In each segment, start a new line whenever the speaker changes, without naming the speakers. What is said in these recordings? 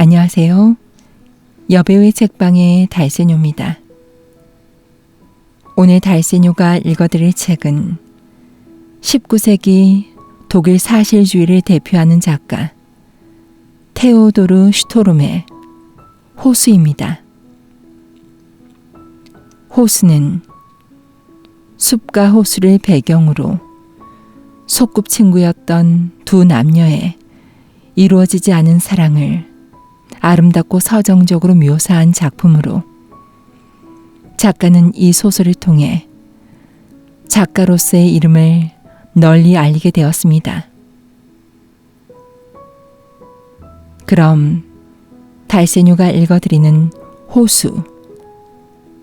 안녕하세요. 여배우의 책방의 달세뇨입니다. 오늘 달세뇨가 읽어드릴 책은 19세기 독일 사실주의를 대표하는 작가 테오도르 슈토름의 호수입니다. 호수는 숲과 호수를 배경으로 소꿉친구였던 두 남녀의 이루어지지 않은 사랑을 아름답고 서정적으로 묘사한 작품으로 작가는 이 소설을 통해 작가로서의 이름을 널리 알리게 되었습니다. 그럼 달세뇨가 읽어드리는 호수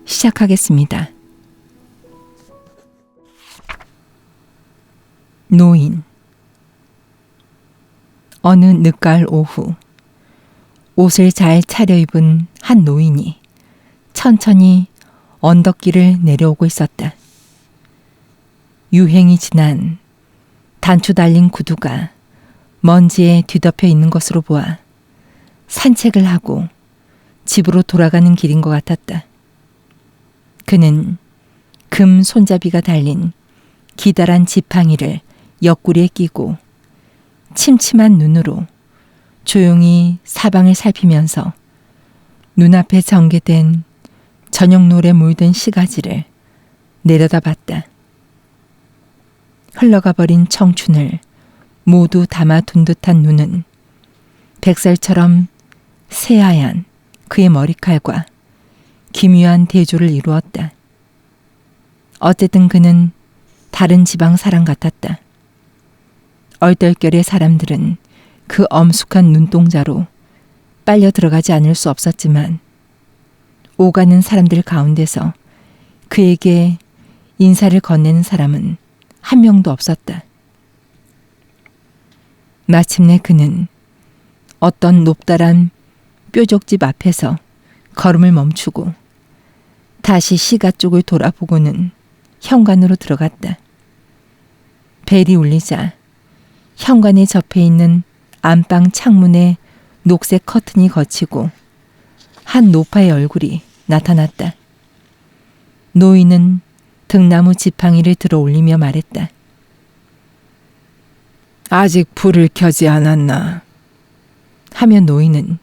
시작하겠습니다. 노인. 어느 늦가을 오후 옷을 잘 차려입은 한 노인이 천천히 언덕길을 내려오고 있었다. 유행이 지난 단추 달린 구두가 먼지에 뒤덮여 있는 것으로 보아 산책을 하고 집으로 돌아가는 길인 것 같았다. 그는 금 손잡이가 달린 기다란 지팡이를 옆구리에 끼고 침침한 눈으로 조용히 사방을 살피면서 눈앞에 전개된 저녁노을에 물든 시가지를 내려다봤다. 흘러가버린 청춘을 모두 담아둔 듯한 눈은 백설처럼 새하얀 그의 머리칼과 기묘한 대조를 이루었다. 어쨌든 그는 다른 지방 사람 같았다. 얼떨결에 사람들은 그 엄숙한 눈동자로 빨려 들어가지 않을 수 없었지만 오가는 사람들 가운데서 그에게 인사를 건네는 사람은 한 명도 없었다. 마침내 그는 어떤 높다란 뾰족집 앞에서 걸음을 멈추고 다시 시가 쪽을 돌아보고는 현관으로 들어갔다. 벨이 울리자 현관에 접해 있는 안방 창문에 녹색 커튼이 걷히고 한 노파의 얼굴이 나타났다. 노인은 등나무 지팡이를 들어 올리며 말했다. 아직 불을 켜지 않았나? 하며 노인은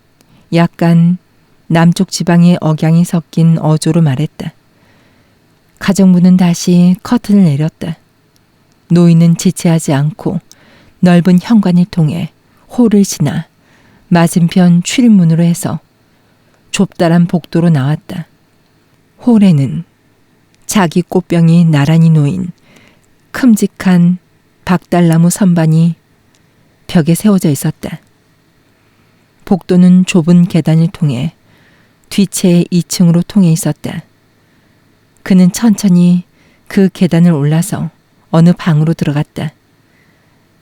약간 남쪽 지방의 억양이 섞인 어조로 말했다. 가정부는 다시 커튼을 내렸다. 노인은 지체하지 않고 넓은 현관을 통해 홀을 지나 맞은편 출입문으로 해서 좁다란 복도로 나왔다. 홀에는 자기 꽃병이 나란히 놓인 큼직한 박달나무 선반이 벽에 세워져 있었다. 복도는 좁은 계단을 통해 뒤채의 2층으로 통해 있었다. 그는 천천히 그 계단을 올라서 어느 방으로 들어갔다.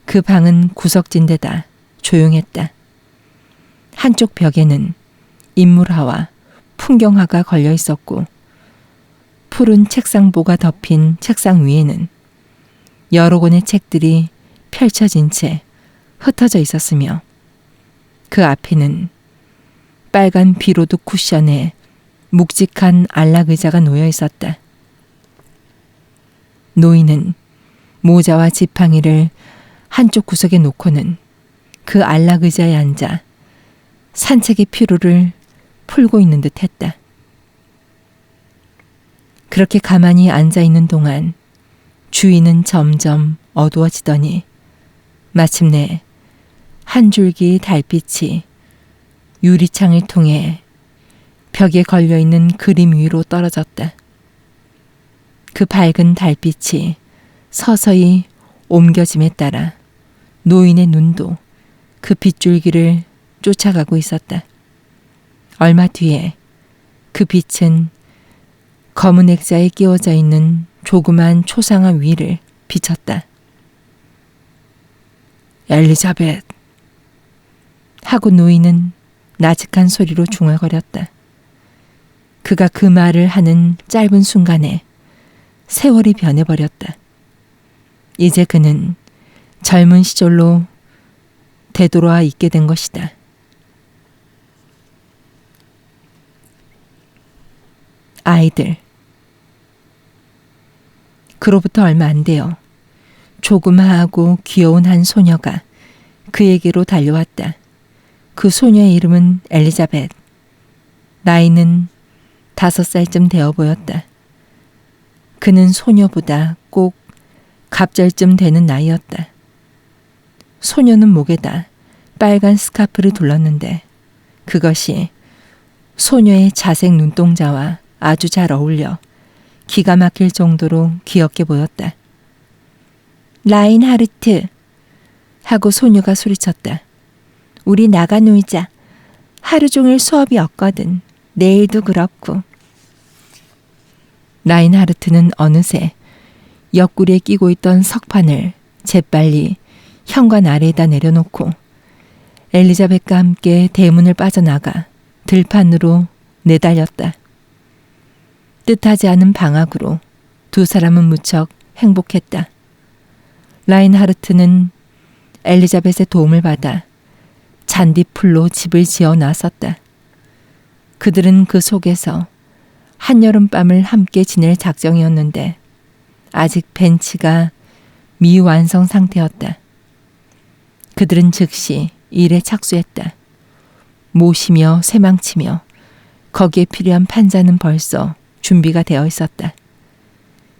그 방은 구석진데다 조용했다. 한쪽 벽에는 인물화와 풍경화가 걸려 있었고 푸른 책상보가 덮인 책상 위에는 여러 권의 책들이 펼쳐진 채 흩어져 있었으며 그 앞에는 빨간 비로드 쿠션에 묵직한 안락 의자가 놓여 있었다. 노인은 모자와 지팡이를 한쪽 구석에 놓고는 그 안락 의자에 앉아 산책의 피로를 풀고 있는 듯 했다. 그렇게 가만히 앉아 있는 동안 주위는 점점 어두워지더니 마침내 한 줄기 달빛이 유리창을 통해 벽에 걸려있는 그림 위로 떨어졌다. 그 밝은 달빛이 서서히 옮겨짐에 따라 노인의 눈도 그 빗줄기를 쫓아가고 있었다. 얼마 뒤에 그 빛은 검은 액자에 끼워져 있는 조그만 초상화 위를 비쳤다. 엘리자벳 하고 노인은 나직한 소리로 중얼거렸다. 그가 그 말을 하는 짧은 순간에 세월이 변해버렸다. 이제 그는 젊은 시절로 되돌아와 있게 된 것이다. 아이들. 그로부터 얼마 안 돼요. 조그마하고 귀여운 한 소녀가 그에게로 달려왔다. 그 소녀의 이름은 엘리자벳. 나이는 5살쯤 되어 보였다. 그는 소녀보다 꼭 갑절쯤 되는 나이였다. 소녀는 목에다 빨간 스카프를 둘렀는데 그것이 소녀의 자색 눈동자와 아주 잘 어울려 기가 막힐 정도로 귀엽게 보였다. 라인하르트 하고 소녀가 소리쳤다. 우리 나가 놀자. 하루 종일 수업이 없거든. 내일도 그렇고. 라인하르트는 어느새 옆구리에 끼고 있던 석판을 재빨리 현관 아래에다 내려놓고 엘리자벳과 함께 대문을 빠져나가 들판으로 내달렸다. 뜻하지 않은 방학으로 두 사람은 무척 행복했다. 라인하르트는 엘리자벳의 도움을 받아 잔디풀로 집을 지어 놨었다. 그들은 그 속에서 한여름밤을 함께 지낼 작정이었는데 아직 벤치가 미완성 상태였다. 그들은 즉시 일에 착수했다. 모시며 쇠망치며 거기에 필요한 판자는 벌써 준비가 되어 있었다.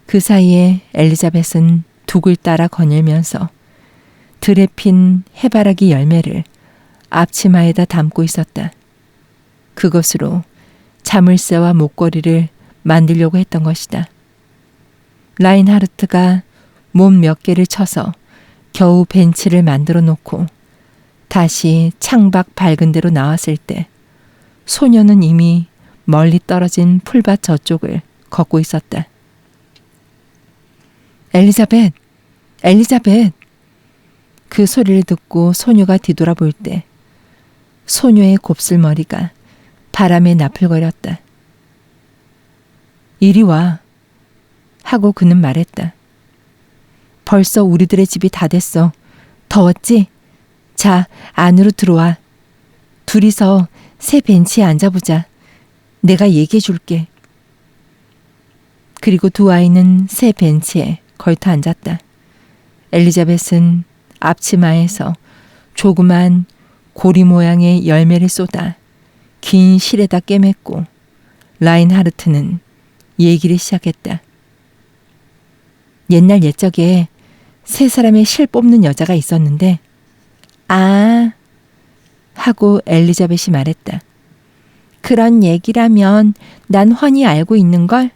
그 사이에 엘리자벳은 둑을 따라 거닐면서 들에 핀 해바라기 열매를 앞치마에다 담고 있었다. 그것으로 자물쇠와 목걸이를 만들려고 했던 것이다. 라인하르트가 몸 몇 개를 쳐서 겨우 벤치를 만들어 놓고 다시 창밖 밝은 데로 나왔을 때 소녀는 이미 멀리 떨어진 풀밭 저쪽을 걷고 있었다. 엘리자벳! 엘리자벳! 그 소리를 듣고 소녀가 뒤돌아볼 때 소녀의 곱슬머리가 바람에 나풀거렸다. 이리 와 하고 그는 말했다. 벌써 우리들의 집이 다 됐어. 더웠지? 자, 안으로 들어와. 둘이서 새 벤치에 앉아보자. 내가 얘기해 줄게. 그리고 두 아이는 새 벤치에 걸터 앉았다. 엘리자벳은 앞치마에서 조그만 고리 모양의 열매를 쏟아 긴 실에다 꿰맸고 라인하르트는 얘기를 시작했다. 옛날 옛적에 세 사람의 실 뽑는 여자가 있었는데 아 하고 엘리자벳이 말했다. 그런 얘기라면 난 훤히 알고 있는걸.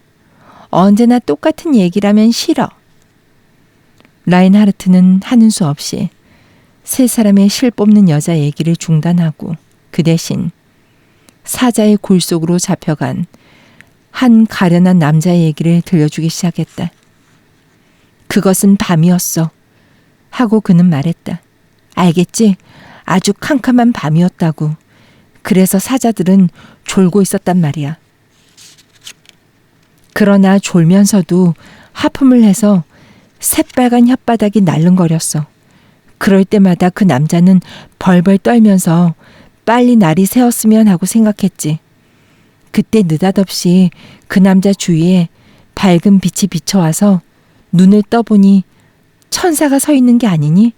언제나 똑같은 얘기라면 싫어. 라인하르트는 하는 수 없이 세 사람의 실 뽑는 여자 얘기를 중단하고 그 대신 사자의 굴 속으로 잡혀간 한 가련한 남자의 얘기를 들려주기 시작했다. 그것은 밤이었어 하고 그는 말했다. 알겠지? 아주 캄캄한 밤이었다고. 그래서 사자들은 졸고 있었단 말이야. 그러나 졸면서도 하품을 해서 새빨간 혓바닥이 날름거렸어. 그럴 때마다 그 남자는 벌벌 떨면서 빨리 날이 새었으면 하고 생각했지. 그때 느닷없이 그 남자 주위에 밝은 빛이 비쳐와서 눈을 떠보니 천사가 서 있는 게 아니니?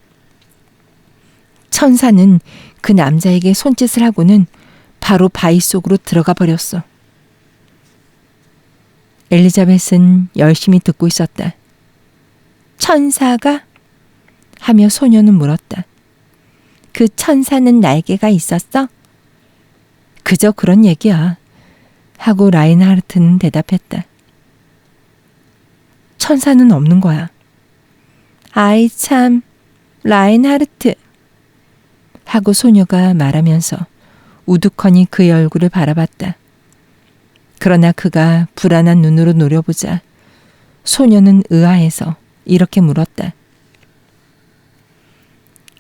천사는 그 남자에게 손짓을 하고는 바로 바위 속으로 들어가 버렸어. 엘리자벳은 열심히 듣고 있었다. 천사가? 하며 소녀는 물었다. 그 천사는 날개가 있었어? 그저 그런 얘기야. 하고 라인하르트는 대답했다. 천사는 없는 거야. 아이 참, 라인하르트. 하고 소녀가 말하면서 우두커니 그의 얼굴을 바라봤다. 그러나 그가 불안한 눈으로 노려보자 소녀는 의아해서 이렇게 물었다.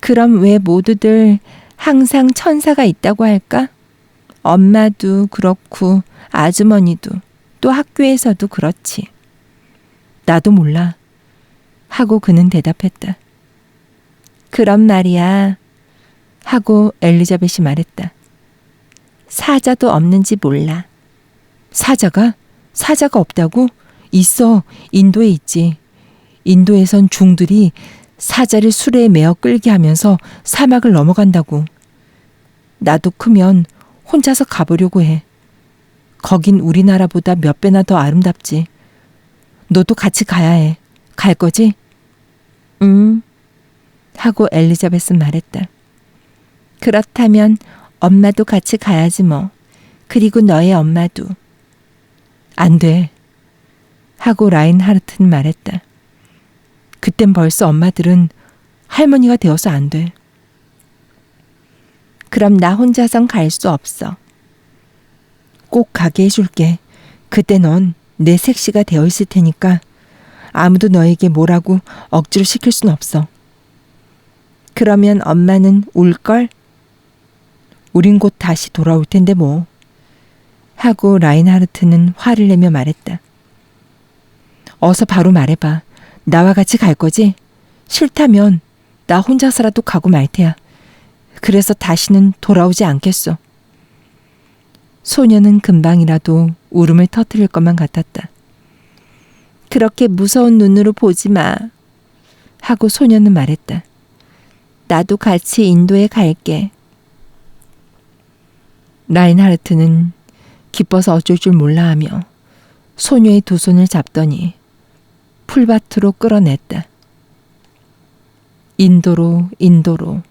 그럼 왜 모두들 항상 천사가 있다고 할까? 엄마도 그렇고 아주머니도 또 학교에서도 그렇지. 나도 몰라. 하고 그는 대답했다. 그런 말이야. 하고 엘리자벳이 말했다. 사자도 없는지 몰라. 사자가? 사자가 없다고? 있어. 인도에 있지. 인도에선 중들이 사자를 수레에 메어 끌게 하면서 사막을 넘어간다고. 나도 크면 혼자서 가보려고 해. 거긴 우리나라보다 몇 배나 더 아름답지. 너도 같이 가야 해. 갈 거지? 응. 하고 엘리자벳은 말했다. 그렇다면 엄마도 같이 가야지 뭐. 그리고 너의 엄마도. 안 돼. 하고 라인하르트는 말했다. 그땐 벌써 엄마들은 할머니가 되어서 안 돼. 그럼 나 혼자선 갈 수 없어. 꼭 가게 해줄게. 그때 넌 내 색시가 되어 있을 테니까 아무도 너에게 뭐라고 억지로 시킬 순 없어. 그러면 엄마는 울걸? 우린 곧 다시 돌아올 텐데 뭐. 하고 라인하르트는 화를 내며 말했다. 어서 바로 말해봐. 나와 같이 갈 거지? 싫다면 나 혼자서라도 가고 말 테야. 그래서 다시는 돌아오지 않겠어. 소녀는 금방이라도 울음을 터뜨릴 것만 같았다. 그렇게 무서운 눈으로 보지 마. 하고 소녀는 말했다. 나도 같이 인도에 갈게. 라인하르트는 기뻐서 어쩔 줄 몰라 하며 소녀의 두 손을 잡더니 풀밭으로 끌어냈다. 인도로 인도로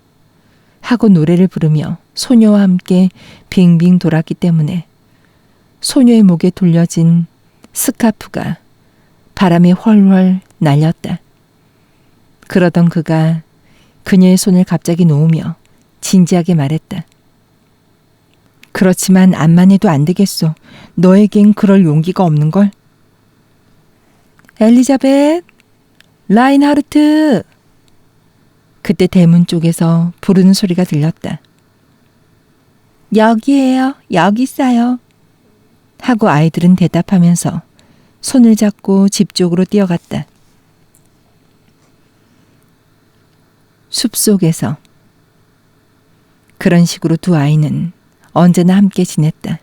하고 노래를 부르며 소녀와 함께 빙빙 돌았기 때문에 소녀의 목에 돌려진 스카프가 바람에 훨훨 날렸다. 그러던 그가 그녀의 손을 갑자기 놓으며 진지하게 말했다. 그렇지만 암만 해도 안 되겠어. 너에겐 그럴 용기가 없는걸? 엘리자벳! 라인하르트! 그때 대문 쪽에서 부르는 소리가 들렸다. 여기에요. 여기 있어요. 하고 아이들은 대답하면서 손을 잡고 집 쪽으로 뛰어갔다. 숲속에서 그런 식으로 두 아이는 언제나 함께 지냈다.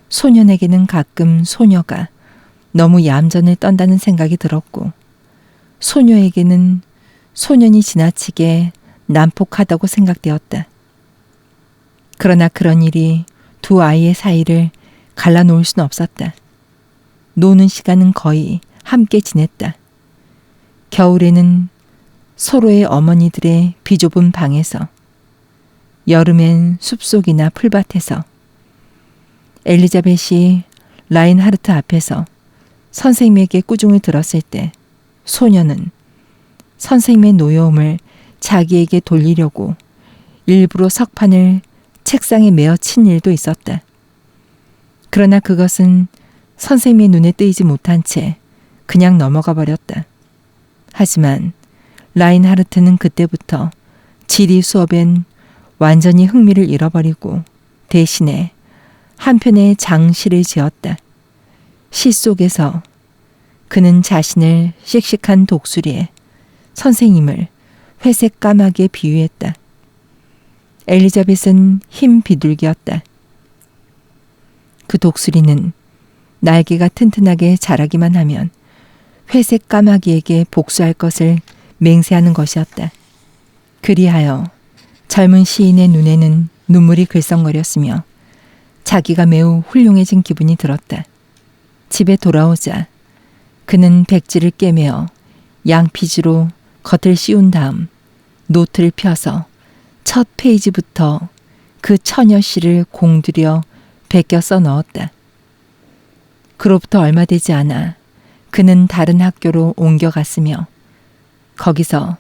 소년에게는 가끔 소녀가 너무 얌전을 떤다는 생각이 들었고 소녀에게는 소년이 지나치게 난폭하다고 생각되었다. 그러나 그런 일이 두 아이의 사이를 갈라놓을 수는 없었다. 노는 시간은 거의 함께 지냈다. 겨울에는 서로의 어머니들의 비좁은 방에서, 여름엔 숲속이나 풀밭에서, 엘리자벳이 라인하르트 앞에서 선생님에게 꾸중을 들었을 때 소녀는 선생님의 노여움을 자기에게 돌리려고 일부러 석판을 책상에 메어 친 일도 있었다. 그러나 그것은 선생님의 눈에 띄지 못한 채 그냥 넘어가 버렸다. 하지만 라인하르트는 그때부터 지리 수업엔 완전히 흥미를 잃어버리고 대신에 한편의 장시를 지었다. 시 속에서 그는 자신을 씩씩한 독수리에 선생님을 회색 까마귀에 비유했다. 엘리자벳은 흰 비둘기였다. 그 독수리는 날개가 튼튼하게 자라기만 하면 회색 까마귀에게 복수할 것을 맹세하는 것이었다. 그리하여 젊은 시인의 눈에는 눈물이 글썽거렸으며 자기가 매우 훌륭해진 기분이 들었다. 집에 돌아오자 그는 백지를 꿰매어 양피지로 겉을 씌운 다음 노트를 펴서 첫 페이지부터 그 처녀 시를 공들여 베껴 써 넣었다. 그로부터 얼마 되지 않아 그는 다른 학교로 옮겨갔으며 거기서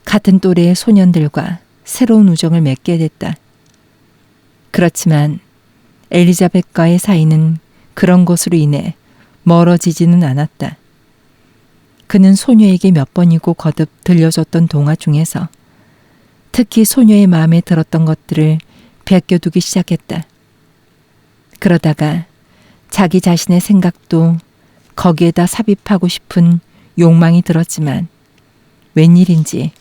같은 또래의 소년들과 새로운 우정을 맺게 됐다. 그렇지만 엘리자벳과의 사이는 그런 것으로 인해 멀어지지는 않았다. 그는 소녀에게 몇 번이고 거듭 들려줬던 동화 중에서 특히 소녀의 마음에 들었던 것들을 베껴두기 시작했다. 그러다가 자기 자신의 생각도 거기에다 삽입하고 싶은 욕망이 들었지만 웬일인지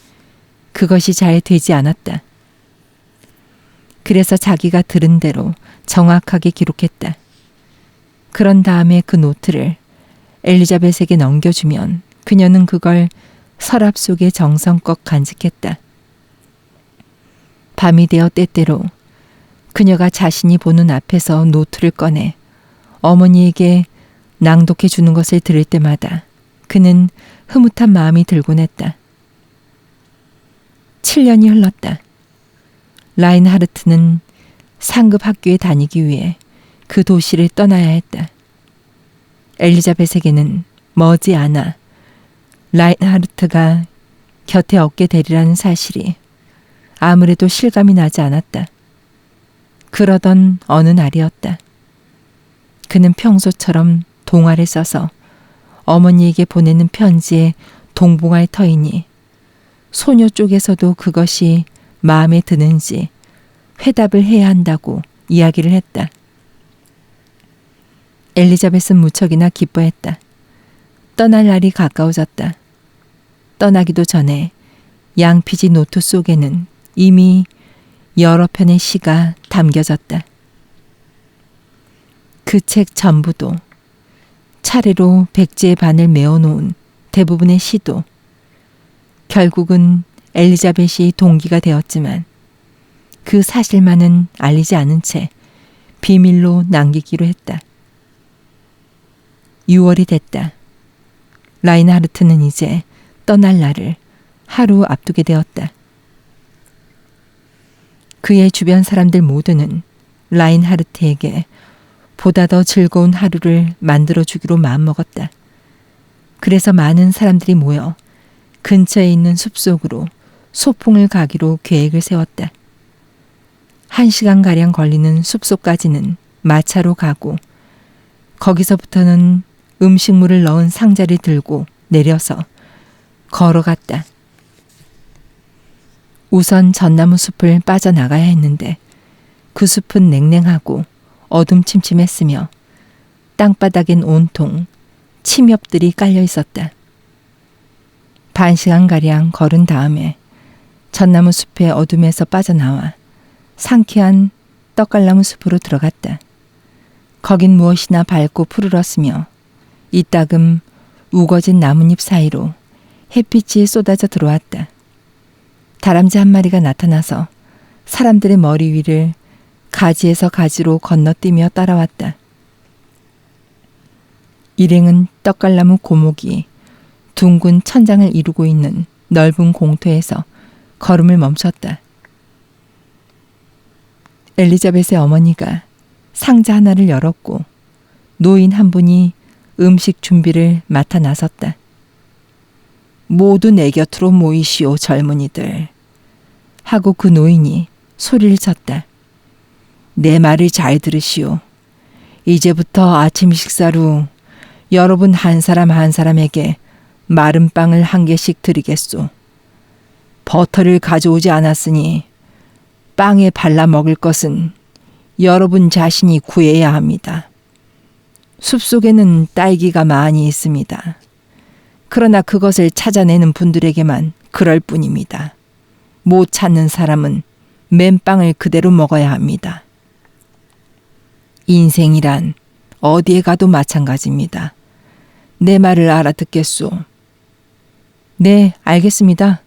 그것이 잘 되지 않았다. 그래서 자기가 들은 대로 정확하게 기록했다. 그런 다음에 그 노트를 엘리자벳에게 넘겨주면 그녀는 그걸 서랍 속에 정성껏 간직했다. 밤이 되어 때때로 그녀가 자신이 보는 앞에서 노트를 꺼내 어머니에게 낭독해 주는 것을 들을 때마다 그는 흐뭇한 마음이 들곤 했다. 7년이 흘렀다. 라인하르트는 상급 학교에 다니기 위해 그 도시를 떠나야 했다. 엘리자벳에게는 머지않아 라인하르트가 곁에 없게 되리라는 사실이 아무래도 실감이 나지 않았다. 그러던 어느 날이었다. 그는 평소처럼 동화를 써서 어머니에게 보내는 편지에 동봉할 터이니 소녀 쪽에서도 그것이 마음에 드는지 회답을 해야 한다고 이야기를 했다. 엘리자벳은 무척이나 기뻐했다. 떠날 날이 가까워졌다. 떠나기도 전에 양피지 노트 속에는 이미 여러 편의 시가 담겨졌다. 그 책 전부도, 차례로 백지의 반을 메어놓은 대부분의 시도, 결국은 엘리자벳이 동기가 되었지만 그 사실만은 알리지 않은 채 비밀로 남기기로 했다. 6월이 됐다. 라인하르트는 이제 떠날 날을 하루 앞두게 되었다. 그의 주변 사람들 모두는 라인하르트에게 보다 더 즐거운 하루를 만들어주기로 마음먹었다. 그래서 많은 사람들이 모여 근처에 있는 숲속으로 소풍을 가기로 계획을 세웠다. 1시간가량 걸리는 숲속까지는 마차로 가고 거기서부터는 음식물을 넣은 상자를 들고 내려서 걸어갔다. 우선 전나무 숲을 빠져나가야 했는데 그 숲은 냉랭하고 어둠침침했으며 땅바닥엔 온통 침엽들이 깔려 있었다. 반시간가량 걸은 다음에 전나무 숲의 어둠에서 빠져나와 상쾌한 떡갈나무 숲으로 들어갔다. 거긴 무엇이나 밝고 푸르렀으며 이따금 우거진 나뭇잎 사이로 햇빛이 쏟아져 들어왔다. 다람쥐 한 마리가 나타나서 사람들의 머리 위를 가지에서 가지로 건너뛰며 따라왔다. 일행은 떡갈나무 고목이 둥근 천장을 이루고 있는 넓은 공터에서 걸음을 멈췄다. 엘리자벳의 어머니가 상자 하나를 열었고 노인 한 분이 음식 준비를 맡아 나섰다. 모두 내 곁으로 모이시오, 젊은이들. 하고 그 노인이 소리를 쳤다. 내 말을 잘 들으시오. 이제부터 아침 식사로 여러분 한 사람 한 사람에게 마른 빵을 1개씩 드리겠소. 버터를 가져오지 않았으니 빵에 발라 먹을 것은 여러분 자신이 구해야 합니다. 숲속에는 딸기가 많이 있습니다. 그러나 그것을 찾아내는 분들에게만 그럴 뿐입니다. 못 찾는 사람은 맨빵을 그대로 먹어야 합니다. 인생이란 어디에 가도 마찬가지입니다. 내 말을 알아듣겠소? 네, 알겠습니다.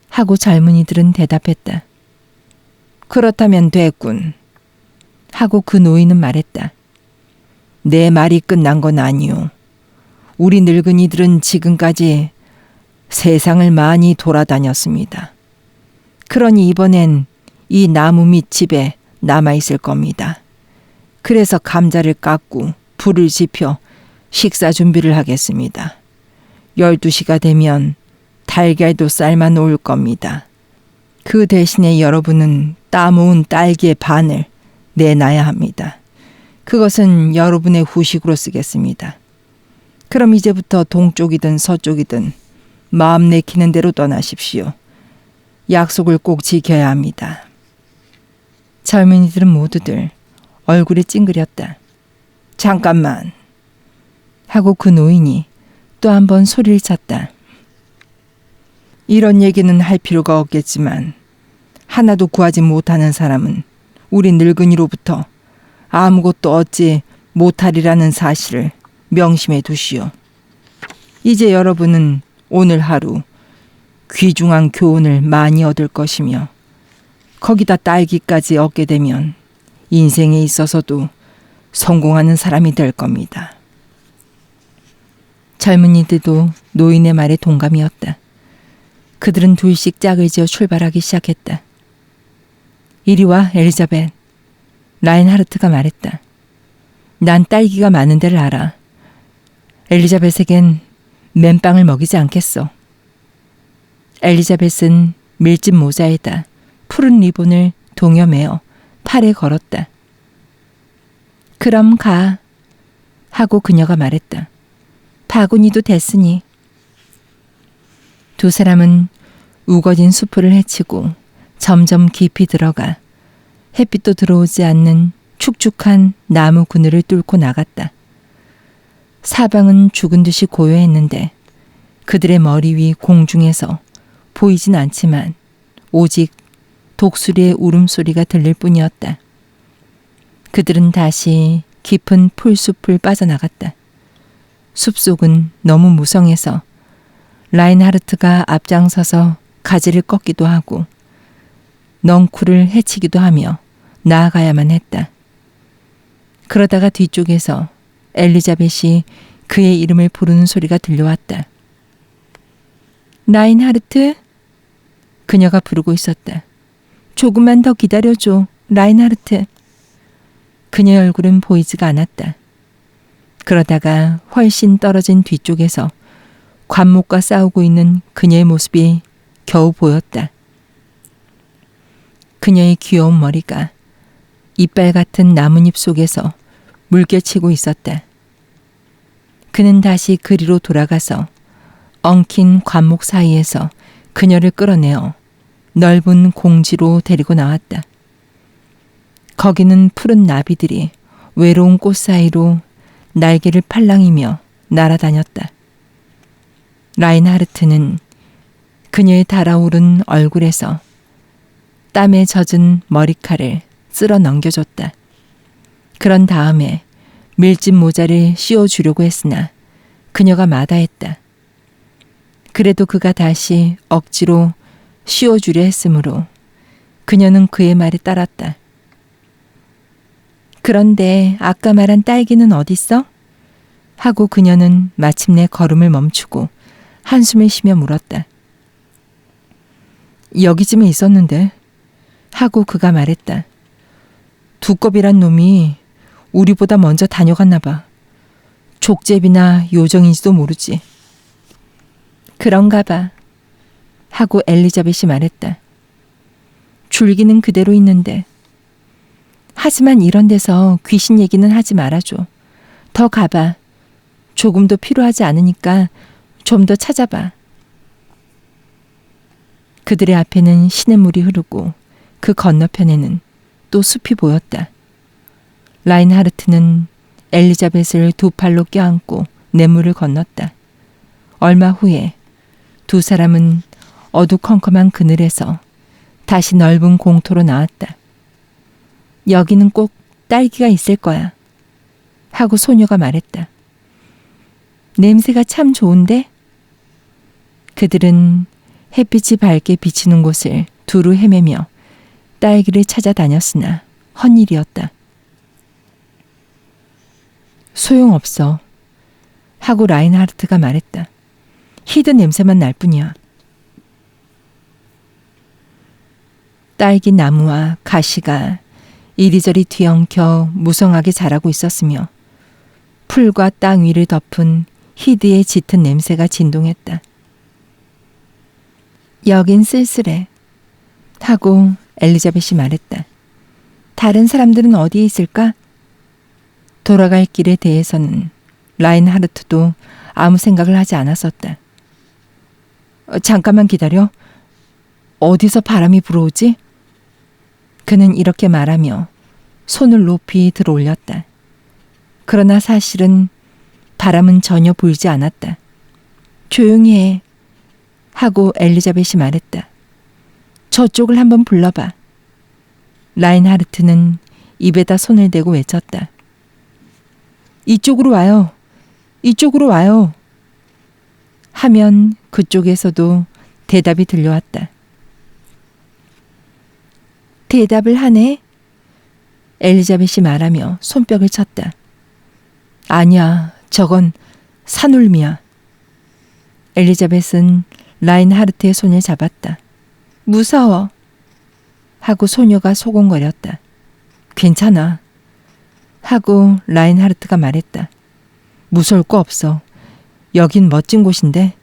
하고 젊은이들은 대답했다. 그렇다면 됐군. 하고 그 노인은 말했다. 내 말이 끝난 건 아니오. 우리 늙은이들은 지금까지 세상을 많이 돌아다녔습니다. 그러니 이번엔 이 나무 밑 집에 남아있을 겁니다. 그래서 감자를 깎고 불을 지펴 식사 준비를 하겠습니다. 12시가 되면 달걀도 삶아 놓을 겁니다. 그 대신에 여러분은 따모은 딸기의 반을 내놔야 합니다. 그것은 여러분의 후식으로 쓰겠습니다. 그럼 이제부터 동쪽이든 서쪽이든 마음 내키는 대로 떠나십시오. 약속을 꼭 지켜야 합니다. 젊은이들은 모두들 얼굴이 찡그렸다. 잠깐만. 하고 그 노인이 또 한 번 소리를 쳤다. 이런 얘기는 할 필요가 없겠지만 하나도 구하지 못하는 사람은 우리 늙은이로부터 아무것도 얻지 못하리라는 사실을 명심해 두시오. 이제 여러분은 오늘 하루 귀중한 교훈을 많이 얻을 것이며 거기다 딸기까지 얻게 되면 인생에 있어서도 성공하는 사람이 될 겁니다. 젊은이들도 노인의 말에 동감이었다. 그들은 둘씩 짝을 지어 출발하기 시작했다. 이리 와, 엘리자벳. 라인하르트가 말했다. 난 딸기가 많은 데를 알아. 엘리자벳에겐 맨빵을 먹이지 않겠어. 엘리자벳은 밀짚 모자에다 푸른 리본을 동여매어 팔에 걸었다. 그럼 가. 하고 그녀가 말했다. 바구니도 됐으니. 두 사람은 우거진 수풀을 헤치고 점점 깊이 들어가 햇빛도 들어오지 않는 축축한 나무 그늘을 뚫고 나갔다. 사방은 죽은 듯이 고요했는데 그들의 머리 위 공중에서 보이진 않지만 오직 독수리의 울음소리가 들릴 뿐이었다. 그들은 다시 깊은 풀숲을 빠져나갔다. 숲속은 너무 무성해서 라인하르트가 앞장서서 가지를 꺾기도 하고 넝쿨을 헤치기도 하며 나아가야만 했다. 그러다가 뒤쪽에서 엘리자벳이 그의 이름을 부르는 소리가 들려왔다. 라인하르트? 그녀가 부르고 있었다. 조금만 더 기다려줘, 라인하르트. 그녀의 얼굴은 보이지가 않았다. 그러다가 훨씬 떨어진 뒤쪽에서 관목과 싸우고 있는 그녀의 모습이 겨우 보였다. 그녀의 귀여운 머리가 이빨 같은 나뭇잎 속에서 물결치고 있었다. 그는 다시 그리로 돌아가서 엉킨 관목 사이에서 그녀를 끌어내어 넓은 공지로 데리고 나왔다. 거기는 푸른 나비들이 외로운 꽃 사이로 날개를 팔랑이며 날아다녔다. 라인하르트는 그녀의 달아오른 얼굴에서 땀에 젖은 머리칼을 쓸어 넘겨줬다. 그런 다음에 밀짚 모자를 씌워주려고 했으나 그녀가 마다했다. 그래도 그가 다시 억지로 씌워주려 했으므로 그녀는 그의 말에 따랐다. 그런데 아까 말한 딸기는 어딨어? 하고 그녀는 마침내 걸음을 멈추고 한숨을 쉬며 물었다. 여기쯤에 있었는데 하고 그가 말했다. 두꺼비란 놈이 우리보다 먼저 다녀갔나 봐. 족제비나 요정인지도 모르지. 그런가 봐. 하고 엘리자벳이 말했다. 줄기는 그대로 있는데. 하지만 이런 데서 귀신 얘기는 하지 말아줘. 더 가봐. 조금도 필요하지 않으니까 좀 더 찾아봐. 그들의 앞에는 시냇물이 흐르고 그 건너편에는 또 숲이 보였다. 라인하르트는 엘리자벳을 두 팔로 껴안고 냇물을 건넜다. 얼마 후에 두 사람은 어두컴컴한 그늘에서 다시 넓은 공터로 나왔다. 여기는 꼭 딸기가 있을 거야. 하고 소녀가 말했다. 냄새가 참 좋은데? 그들은 햇빛이 밝게 비치는 곳을 두루 헤매며 딸기를 찾아다녔으나 헛일이었다. 소용없어. 하고 라인하르트가 말했다. 히든 냄새만 날 뿐이야. 딸기 나무와 가시가 이리저리 뒤엉켜 무성하게 자라고 있었으며 풀과 땅 위를 덮은 히드의 짙은 냄새가 진동했다. 여긴 쓸쓸해. 하고 엘리자벳이 말했다. 다른 사람들은 어디에 있을까? 돌아갈 길에 대해서는 라인하르트도 아무 생각을 하지 않았었다. 잠깐만 기다려. 어디서 바람이 불어오지? 그는 이렇게 말하며 손을 높이 들어 올렸다. 그러나 사실은 바람은 전혀 불지 않았다. 조용히 해. 하고 엘리자벳이 말했다. 저쪽을 한번 불러봐. 라인하르트는 입에다 손을 대고 외쳤다. 이쪽으로 와요. 이쪽으로 와요. 하면 그쪽에서도 대답이 들려왔다. 대답을 하네? 엘리자벳이 말하며 손뼉을 쳤다. 아니야, 저건 산울미야. 엘리자벳은 라인하르트의 손을 잡았다. 무서워. 하고 소녀가 소곤거렸다. 괜찮아. 하고 라인하르트가 말했다. 무서울 거 없어. 여긴 멋진 곳인데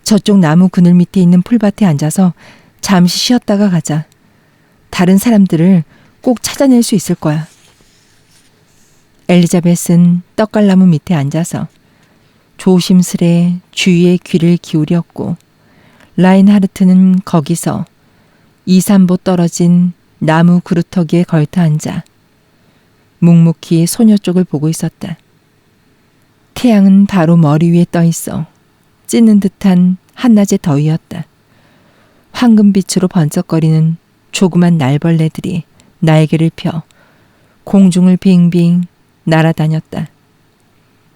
저쪽 나무 그늘 밑에 있는 풀밭에 앉아서 잠시 쉬었다가 가자. 다른 사람들을 꼭 찾아낼 수 있을 거야. 엘리자벳은 떡갈나무 밑에 앉아서 조심스레 주위에 귀를 기울였고 라인하르트는 거기서 2, 3보 떨어진 나무 그루터기에 걸터 앉아 묵묵히 소녀 쪽을 보고 있었다. 태양은 바로 머리 위에 떠 있어 찌는 듯한 한낮의 더위였다. 황금빛으로 번쩍거리는 조그만 날벌레들이 날개를 펴 공중을 빙빙 날아다녔다.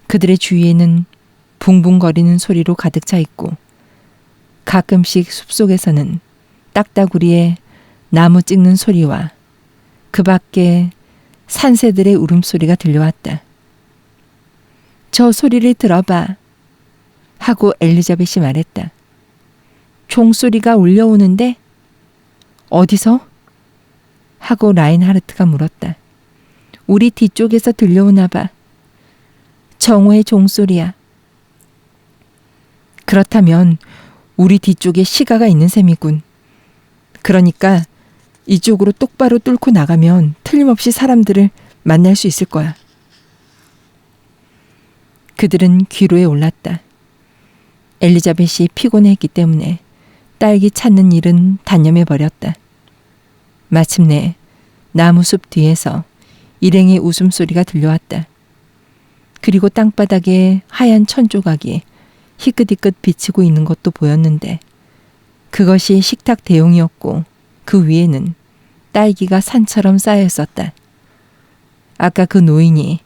그들의 주위에는 붕붕거리는 소리로 가득 차 있고 가끔씩 숲속에서는 딱따구리에 나무 찍는 소리와 그 밖에 산새들의 울음소리가 들려왔다. 저 소리를 들어봐. 하고 엘리자벳이 말했다. 종소리가 울려오는데? 어디서? 하고 라인하르트가 물었다. 우리 뒤쪽에서 들려오나 봐. 정오의 종소리야. 그렇다면 우리 뒤쪽에 시가가 있는 셈이군. 그러니까 이쪽으로 똑바로 뚫고 나가면 틀림없이 사람들을 만날 수 있을 거야. 그들은 귀로에 올랐다. 엘리자벳이 피곤했기 때문에 딸기 찾는 일은 단념해 버렸다. 마침내 나무숲 뒤에서 일행의 웃음소리가 들려왔다. 그리고 땅바닥에 하얀 천조각이 희끗희끗 비치고 있는 것도 보였는데 그것이 식탁 대용이었고 그 위에는 딸기가 산처럼 쌓여 있었다. 아까 그 노인이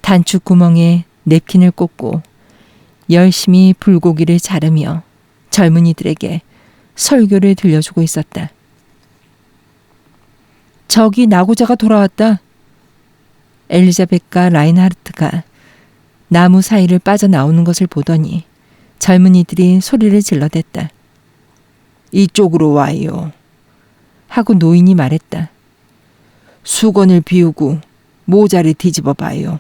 단축 구멍에 냅킨을 꽂고 열심히 불고기를 자르며 젊은이들에게 설교를 들려주고 있었다. 저기 나고자가 돌아왔다. 엘리자벳과 라인하르트가 나무 사이를 빠져나오는 것을 보더니 젊은이들이 소리를 질러댔다. 이쪽으로 와요. 하고 노인이 말했다. 수건을 비우고 모자를 뒤집어 봐요.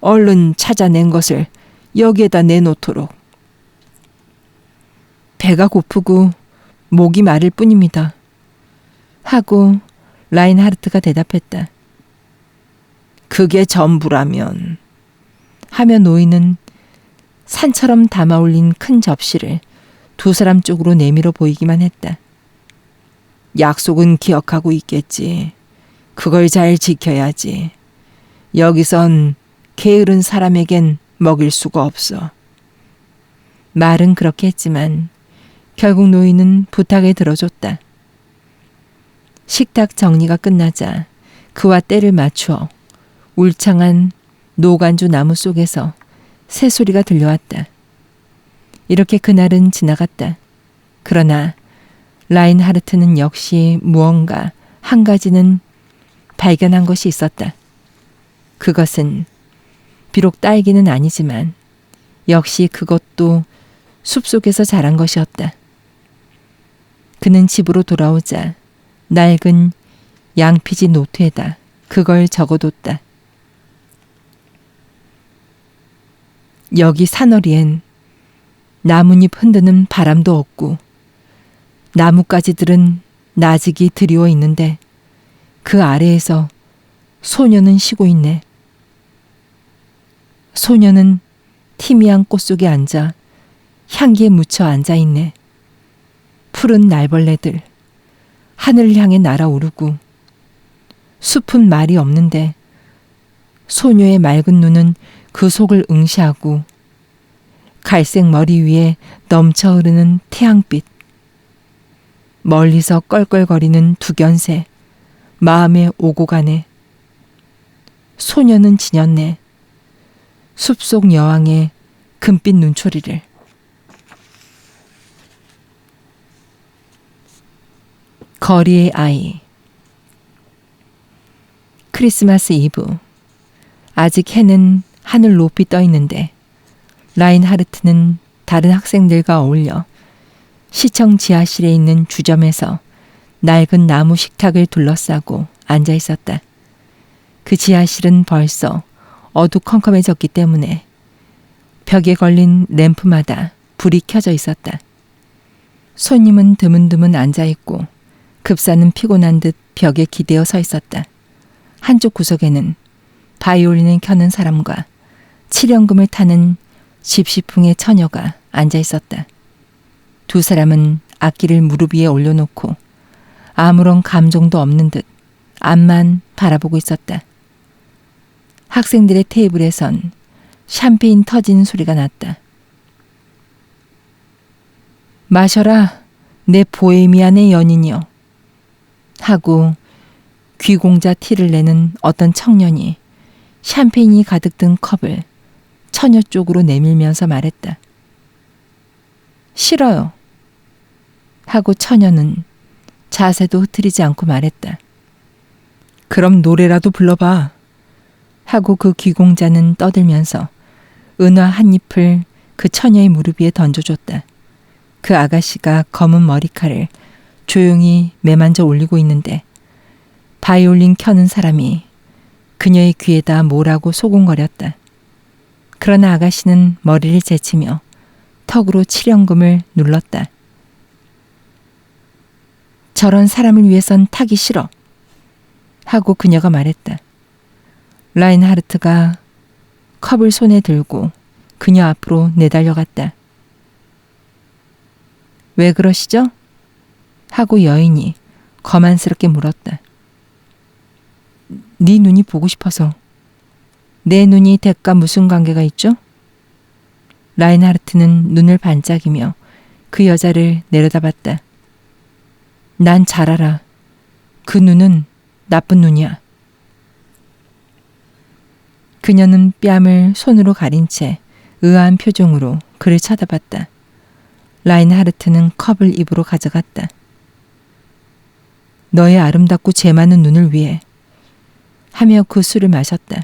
얼른 찾아낸 것을 여기에다 내놓도록. 배가 고프고 목이 마를 뿐입니다. 하고 라인하르트가 대답했다. 그게 전부라면. 하며 노인은 산처럼 담아올린 큰 접시를 두 사람 쪽으로 내밀어 보이기만 했다. 약속은 기억하고 있겠지. 그걸 잘 지켜야지. 여기선 게으른 사람에겐 먹일 수가 없어. 말은 그렇게 했지만 결국 노인은 부탁에 들어줬다. 식탁 정리가 끝나자 그와 때를 맞추어 울창한 노간주 나무 속에서 새소리가 들려왔다. 이렇게 그날은 지나갔다. 그러나 라인하르트는 역시 무언가 한 가지는 발견한 것이 있었다. 그것은 비록 딸기는 아니지만 역시 그것도 숲속에서 자란 것이었다. 그는 집으로 돌아오자 낡은 양피지 노트에다 그걸 적어뒀다. 여기 산허리엔 나뭇잎 흔드는 바람도 없고 나뭇가지들은 나직이 드리워 있는데 그 아래에서 소녀는 쉬고 있네. 소녀는 티미한 꽃 속에 앉아 향기에 묻혀 앉아있네. 푸른 날벌레들 하늘을 향해 날아오르고 숲은 말이 없는데 소녀의 맑은 눈은 그 속을 응시하고 갈색 머리 위에 넘쳐 흐르는 태양빛, 멀리서 껄껄거리는 두견새 마음에 오고 가네. 소녀는 지녔네. 숲속 여왕의 금빛 눈초리를. 거리의 아이. 크리스마스 이브. 아직 해는 하늘 높이 떠 있는데 라인하르트는 다른 학생들과 어울려 시청 지하실에 있는 주점에서 낡은 나무 식탁을 둘러싸고 앉아 있었다. 그 지하실은 벌써 어두컴컴해졌기 때문에 벽에 걸린 램프마다 불이 켜져 있었다. 손님은 드문드문 앉아 있고 급사는 피곤한 듯 벽에 기대어 서 있었다. 한쪽 구석에는 바이올린을 켜는 사람과 칠연금을 타는 집시풍의 처녀가 앉아 있었다. 두 사람은 악기를 무릎 위에 올려놓고 아무런 감정도 없는 듯 앞만 바라보고 있었다. 학생들의 테이블에선 샴페인 터지는 소리가 났다. 마셔라, 내 보헤미안의 연인이여. 하고 귀공자 티를 내는 어떤 청년이 샴페인이 가득 든 컵을 처녀 쪽으로 내밀면서 말했다. 싫어요. 하고 처녀는 자세도 흐트리지 않고 말했다. 그럼 노래라도 불러봐. 하고 그 귀공자는 떠들면서 은화 한 잎을 그 처녀의 무릎 위에 던져줬다. 그 아가씨가 검은 머리칼을 조용히 매만져 올리고 있는데 바이올린 켜는 사람이 그녀의 귀에다 뭐라고 소곤거렸다. 그러나 아가씨는 머리를 제치며 턱으로 칠연금을 눌렀다. 저런 사람을 위해선 타기 싫어. 하고 그녀가 말했다. 라인하르트가 컵을 손에 들고 그녀 앞으로 내달려갔다. 왜 그러시죠? 하고 여인이 거만스럽게 물었다. 네 눈이 보고 싶어서. 내 눈이 덱과 무슨 관계가 있죠? 라인하르트는 눈을 반짝이며 그 여자를 내려다봤다. 난 잘 알아. 그 눈은 나쁜 눈이야. 그녀는 뺨을 손으로 가린 채 의아한 표정으로 그를 쳐다봤다. 라인하르트는 컵을 입으로 가져갔다. 너의 아름답고 재 많은 눈을 위해. 하며 그 술을 마셨다.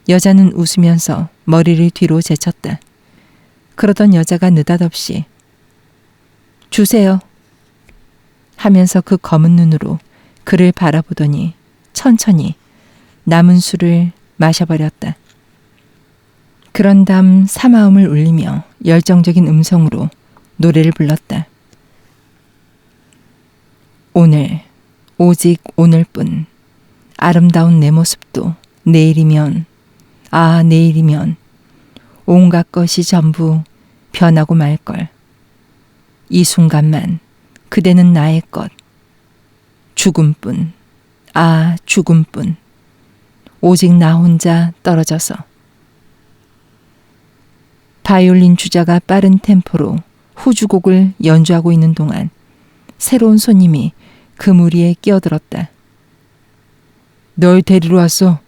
여자는 웃으면서 머리를 뒤로 제쳤다. 그러던 여자가 느닷없이 주세요. 하면서 그 검은 눈으로 그를 바라보더니 천천히 남은 술을 마셔버렸다. 그런 다음 사마음을 울리며 열정적인 음성으로 노래를 불렀다. 오늘, 오직 오늘뿐, 아름다운 내 모습도 내일이면, 아 내일이면 온갖 것이 전부 변하고 말걸. 이 순간만 그대는 나의 것. 죽음뿐, 아 죽음뿐, 오직 나 혼자 떨어져서. 바이올린 주자가 빠른 템포로 후주곡을 연주하고 있는 동안 새로운 손님이 그 무리에 끼어들었다. 널 데리러 왔어.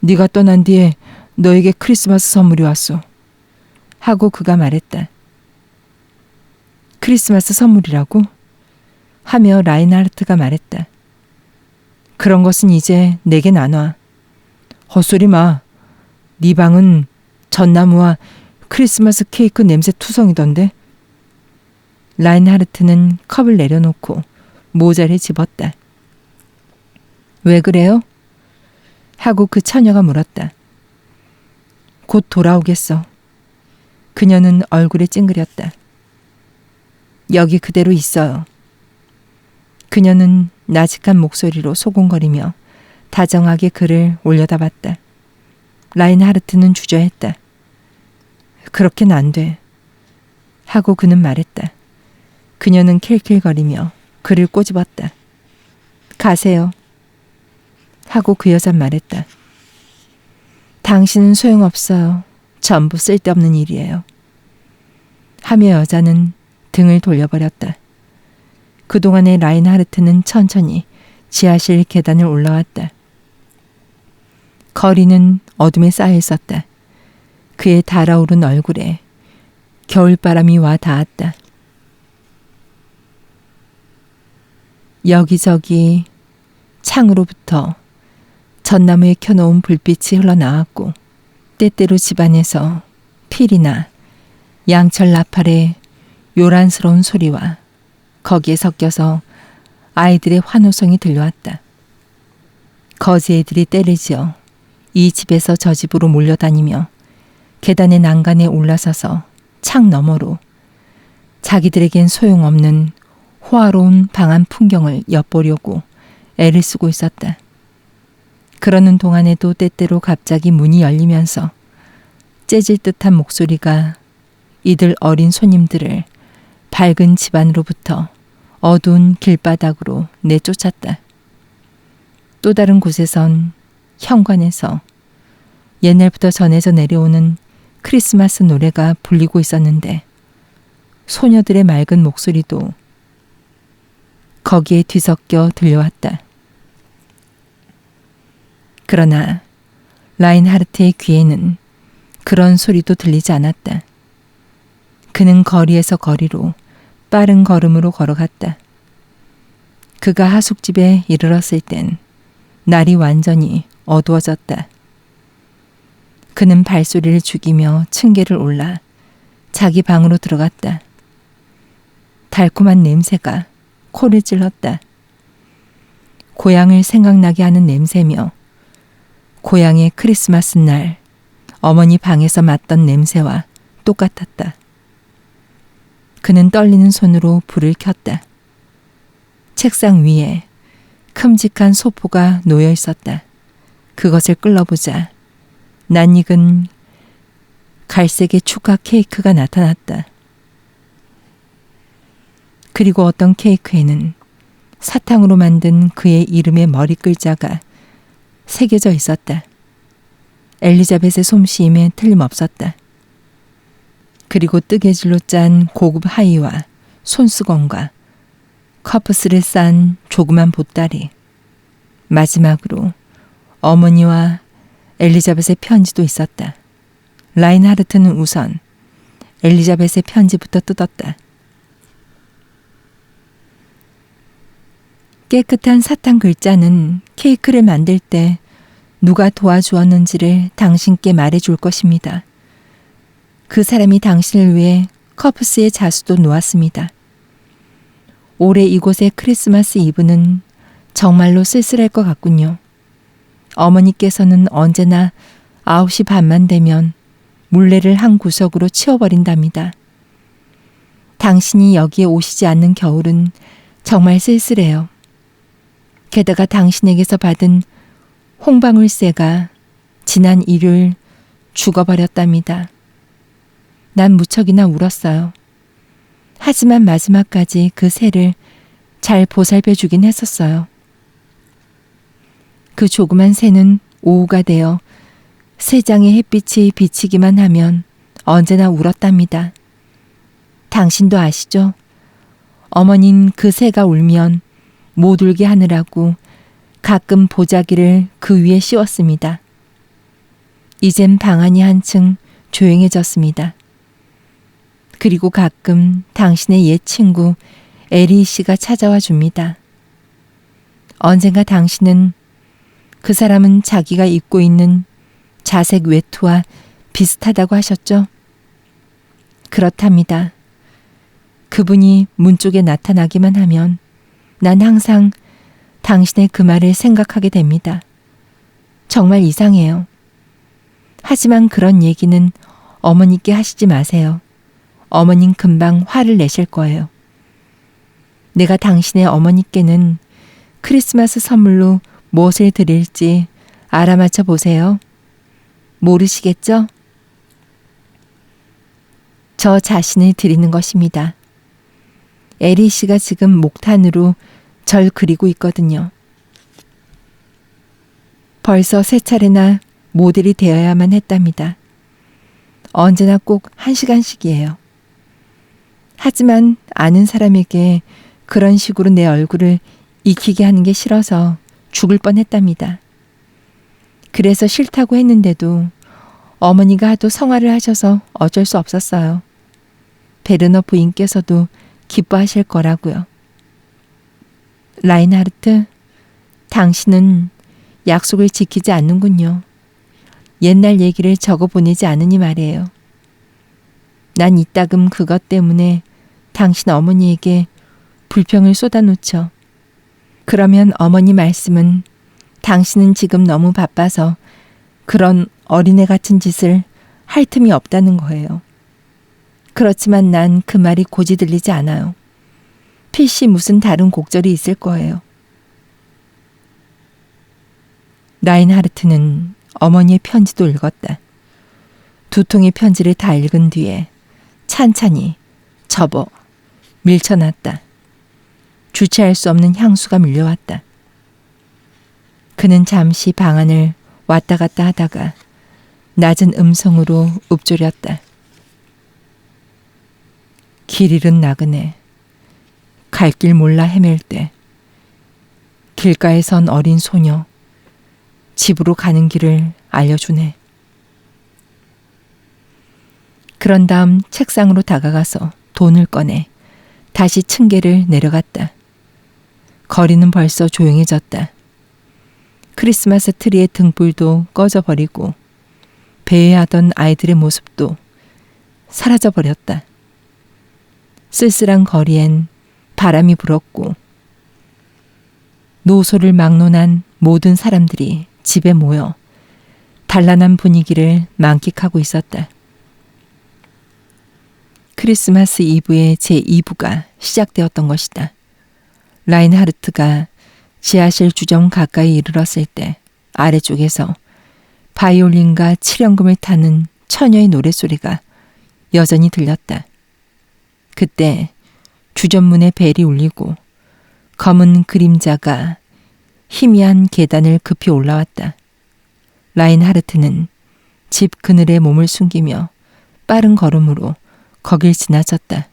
네가 떠난 뒤에 너에게 크리스마스 선물이 왔어. 하고 그가 말했다. 크리스마스 선물이라고? 하며 라인하르트가 말했다. 그런 것은 이제 내게 나눠. 헛소리 마. 네 방은 전나무와 크리스마스 케이크 냄새 투성이던데. 라인하르트는 컵을 내려놓고 모자를 집었다. 왜 그래요? 하고 그 처녀가 물었다. 곧 돌아오겠어. 그녀는 얼굴에 찡그렸다. 여기 그대로 있어요. 그녀는 나직한 목소리로 소곤거리며 다정하게 그를 올려다봤다. 라인하르트는 주저했다. 그렇게는 안 돼. 하고 그는 말했다. 그녀는 킬킬거리며 그를 꼬집었다. 가세요. 하고 그 여자는 말했다. 당신은 소용없어요. 전부 쓸데없는 일이에요. 하며 여자는 등을 돌려버렸다. 그동안의 라인하르트는 천천히 지하실 계단을 올라왔다. 거리는 어둠에 쌓여 있었다. 그의 달아오른 얼굴에 겨울바람이 와 닿았다. 여기저기 창으로부터 전나무에 켜놓은 불빛이 흘러나왔고 때때로 집안에서 필이나 양철 나팔의 요란스러운 소리와 거기에 섞여서 아이들의 환호성이 들려왔다. 거지애들이 떼를 지어 이 집에서 저 집으로 몰려다니며 계단의 난간에 올라서서 창 너머로 자기들에겐 소용없는 호화로운 방안 풍경을 엿보려고 애를 쓰고 있었다. 그러는 동안에도 때때로 갑자기 문이 열리면서 째질 듯한 목소리가 이들 어린 손님들을 밝은 집안으로부터 어두운 길바닥으로 내쫓았다. 또 다른 곳에선 현관에서 옛날부터 전해져 내려오는 크리스마스 노래가 불리고 있었는데 소녀들의 맑은 목소리도 거기에 뒤섞여 들려왔다. 그러나 라인하르트의 귀에는 그런 소리도 들리지 않았다. 그는 거리에서 거리로 빠른 걸음으로 걸어갔다. 그가 하숙집에 이르렀을 땐 날이 완전히 어두워졌다. 그는 발소리를 죽이며 층계를 올라 자기 방으로 들어갔다. 달콤한 냄새가 코를 찔렀다. 고향을 생각나게 하는 냄새며 고향의 크리스마스 날 어머니 방에서 맡던 냄새와 똑같았다. 그는 떨리는 손으로 불을 켰다. 책상 위에 큼직한 소포가 놓여 있었다. 그것을 끌어보자 낯익은 갈색의 축하 케이크가 나타났다. 그리고 어떤 케이크에는 사탕으로 만든 그의 이름의 머리 글자가 새겨져 있었다. 엘리자벳의 솜씨임에 틀림없었다. 그리고 뜨개질로 짠 고급 하의와 손수건과 커프스를 싼 조그만 보따리, 마지막으로 어머니와 엘리자벳의 편지도 있었다. 라인하르트는 우선 엘리자벳의 편지부터 뜯었다. 깨끗한 사탕 글자는 케이크를 만들 때 누가 도와주었는지를 당신께 말해줄 것입니다. 그 사람이 당신을 위해 커프스의 자수도 놓았습니다. 올해 이곳의 크리스마스 이브는 정말로 쓸쓸할 것 같군요. 어머니께서는 언제나 9시 반만 되면 물레를 한 구석으로 치워버린답니다. 당신이 여기에 오시지 않는 겨울은 정말 쓸쓸해요. 게다가 당신에게서 받은 홍방울새가 지난 일요일 죽어버렸답니다. 난 무척이나 울었어요. 하지만 마지막까지 그 새를 잘 보살펴주긴 했었어요. 그 조그만 새는 오후가 되어 새장의 햇빛이 비치기만 하면 언제나 울었답니다. 당신도 아시죠? 어머닌 그 새가 울면 못 울게 하느라고 가끔 보자기를 그 위에 씌웠습니다. 이젠 방안이 한층 조용해졌습니다. 그리고 가끔 당신의 옛 친구 에리 씨가 찾아와 줍니다. 언젠가 당신은 그 사람은 자기가 입고 있는 자색 외투와 비슷하다고 하셨죠? 그렇답니다. 그분이 문 쪽에 나타나기만 하면 난 항상 당신의 그 말을 생각하게 됩니다. 정말 이상해요. 하지만 그런 얘기는 어머니께 하시지 마세요. 어머님 금방 화를 내실 거예요. 내가 당신의 어머니께는 크리스마스 선물로 무엇을 드릴지 알아맞혀 보세요. 모르시겠죠? 저 자신을 드리는 것입니다. 에리 씨가 지금 목탄으로 절 그리고 있거든요. 벌써 3차례나 모델이 되어야만 했답니다. 언제나 꼭 1시간씩이에요. 하지만 아는 사람에게 그런 식으로 내 얼굴을 익히게 하는 게 싫어서 죽을 뻔했답니다. 그래서 싫다고 했는데도 어머니가 하도 성화를 하셔서 어쩔 수 없었어요. 베르너 부인께서도 기뻐하실 거라고요. 라인하르트, 당신은 약속을 지키지 않는군요. 옛날 얘기를 적어 보내지 않으니 말이에요. 난 이따금 그것 때문에 당신 어머니에게 불평을 쏟아놓죠. 그러면 어머니 말씀은 당신은 지금 너무 바빠서 그런 어린애 같은 짓을 할 틈이 없다는 거예요. 그렇지만 난 그 말이 고지 들리지 않아요. 필시 무슨 다른 곡절이 있을 거예요. 라인하르트는 어머니의 편지도 읽었다. 2통의 편지를 다 읽은 뒤에 찬찬히 접어 밀쳐놨다. 주체할 수 없는 향수가 밀려왔다. 그는 잠시 방 안을 왔다 갔다 하다가 낮은 음성으로 읊조렸다. 길 잃은 나그네, 갈 길 몰라 헤맬 때 길가에 선 어린 소녀, 집으로 가는 길을 알려주네. 그런 다음 책상으로 다가가서 돈을 꺼내 다시 층계를 내려갔다. 거리는 벌써 조용해졌다. 크리스마스 트리의 등불도 꺼져버리고 배회하던 아이들의 모습도 사라져버렸다. 쓸쓸한 거리엔 바람이 불었고 노소를 막론한 모든 사람들이 집에 모여 단란한 분위기를 만끽하고 있었다. 크리스마스 이브의 제2부가 시작되었던 것이다. 라인하르트가 지하실 주점 가까이 이르렀을 때 아래쪽에서 바이올린과 칠연금을 타는 처녀의 노랫소리가 여전히 들렸다. 그때 주점문의 벨이 울리고 검은 그림자가 희미한 계단을 급히 올라왔다. 라인하르트는 집 그늘에 몸을 숨기며 빠른 걸음으로 거길 지나쳤다.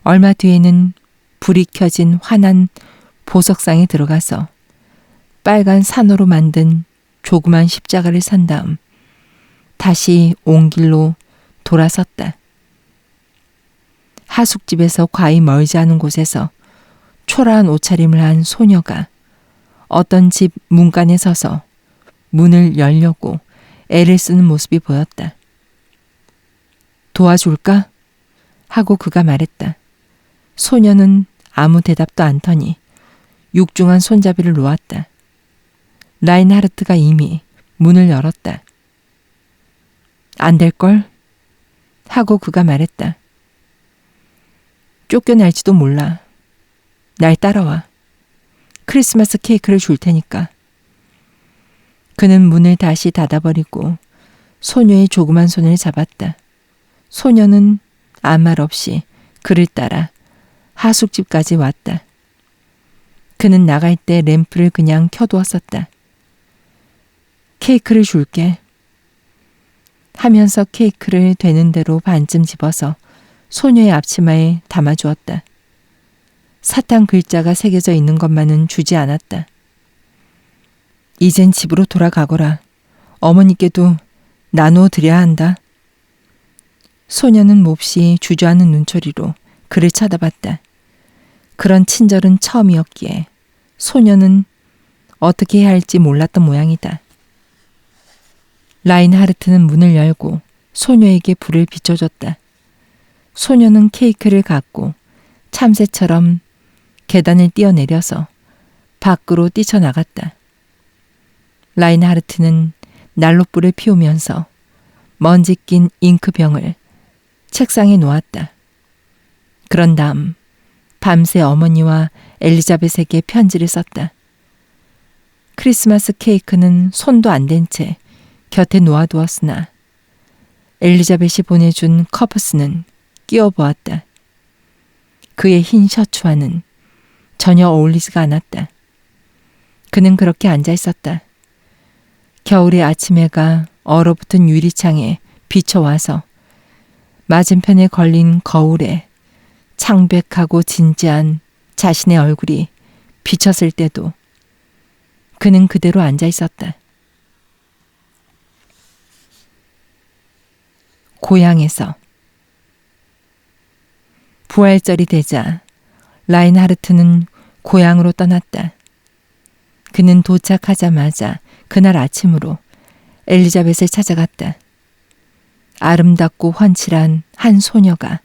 얼마 뒤에는 불이 켜진 환한 보석상에 들어가서 빨간 산호로 만든 조그만 십자가를 산 다음 다시 온 길로 돌아섰다. 하숙집에서 과히 멀지 않은 곳에서 초라한 옷차림을 한 소녀가 어떤 집 문간에 서서 문을 열려고 애를 쓰는 모습이 보였다. 도와줄까? 하고 그가 말했다. 소녀는 아무 대답도 않더니 육중한 손잡이를 놓았다. 라인하르트가 이미 문을 열었다. 안 될걸? 하고 그가 말했다. 쫓겨날지도 몰라. 날 따라와. 크리스마스 케이크를 줄 테니까. 그는 문을 다시 닫아버리고 소녀의 조그만 손을 잡았다. 소녀는 아무 말 없이 그를 따라 하숙집까지 왔다. 그는 나갈 때 램프를 그냥 켜두었었다. 케이크를 줄게. 하면서 케이크를 되는 대로 반쯤 집어서 소녀의 앞치마에 담아주었다. 사탕 글자가 새겨져 있는 것만은 주지 않았다. 이젠 집으로 돌아가거라. 어머니께도 나누어 드려야 한다. 소녀는 몹시 주저하는 눈초리로 그를 쳐다봤다. 그런 친절은 처음이었기에 소녀는 어떻게 해야 할지 몰랐던 모양이다. 라인하르트는 문을 열고 소녀에게 불을 비춰줬다. 소녀는 케이크를 갖고 참새처럼 계단을 뛰어내려서 밖으로 뛰쳐나갔다. 라인하르트는 난로불을 피우면서 먼지 낀 잉크병을 책상에 놓았다. 그런 다음 밤새 어머니와 엘리자벳에게 편지를 썼다. 크리스마스 케이크는 손도 안 댄 채 곁에 놓아두었으나 엘리자벳이 보내준 커프스는 끼워보았다. 그의 흰 셔츠와는 전혀 어울리지가 않았다. 그는 그렇게 앉아 있었다. 겨울의 아침 해가 얼어붙은 유리창에 비춰와서 맞은편에 걸린 거울에 창백하고 진지한 자신의 얼굴이 비쳤을 때도 그는 그대로 앉아 있었다. 고향에서. 부활절이 되자 라인하르트는 고향으로 떠났다. 그는 도착하자마자 그날 아침으로 엘리자벳을 찾아갔다. 아름답고 훤칠한 한 소녀가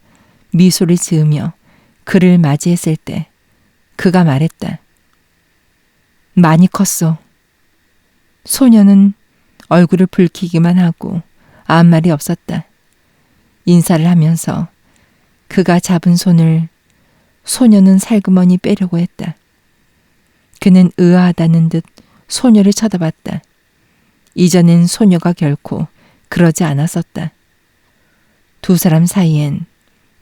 미소를 지으며 그를 맞이했을 때 그가 말했다. 많이 컸어. 소녀는 얼굴을 붉히기만 하고 아무 말이 없었다. 인사를 하면서 그가 잡은 손을 소녀는 살그머니 빼려고 했다. 그는 의아하다는 듯 소녀를 쳐다봤다. 이전엔 소녀가 결코 그러지 않았었다. 두 사람 사이엔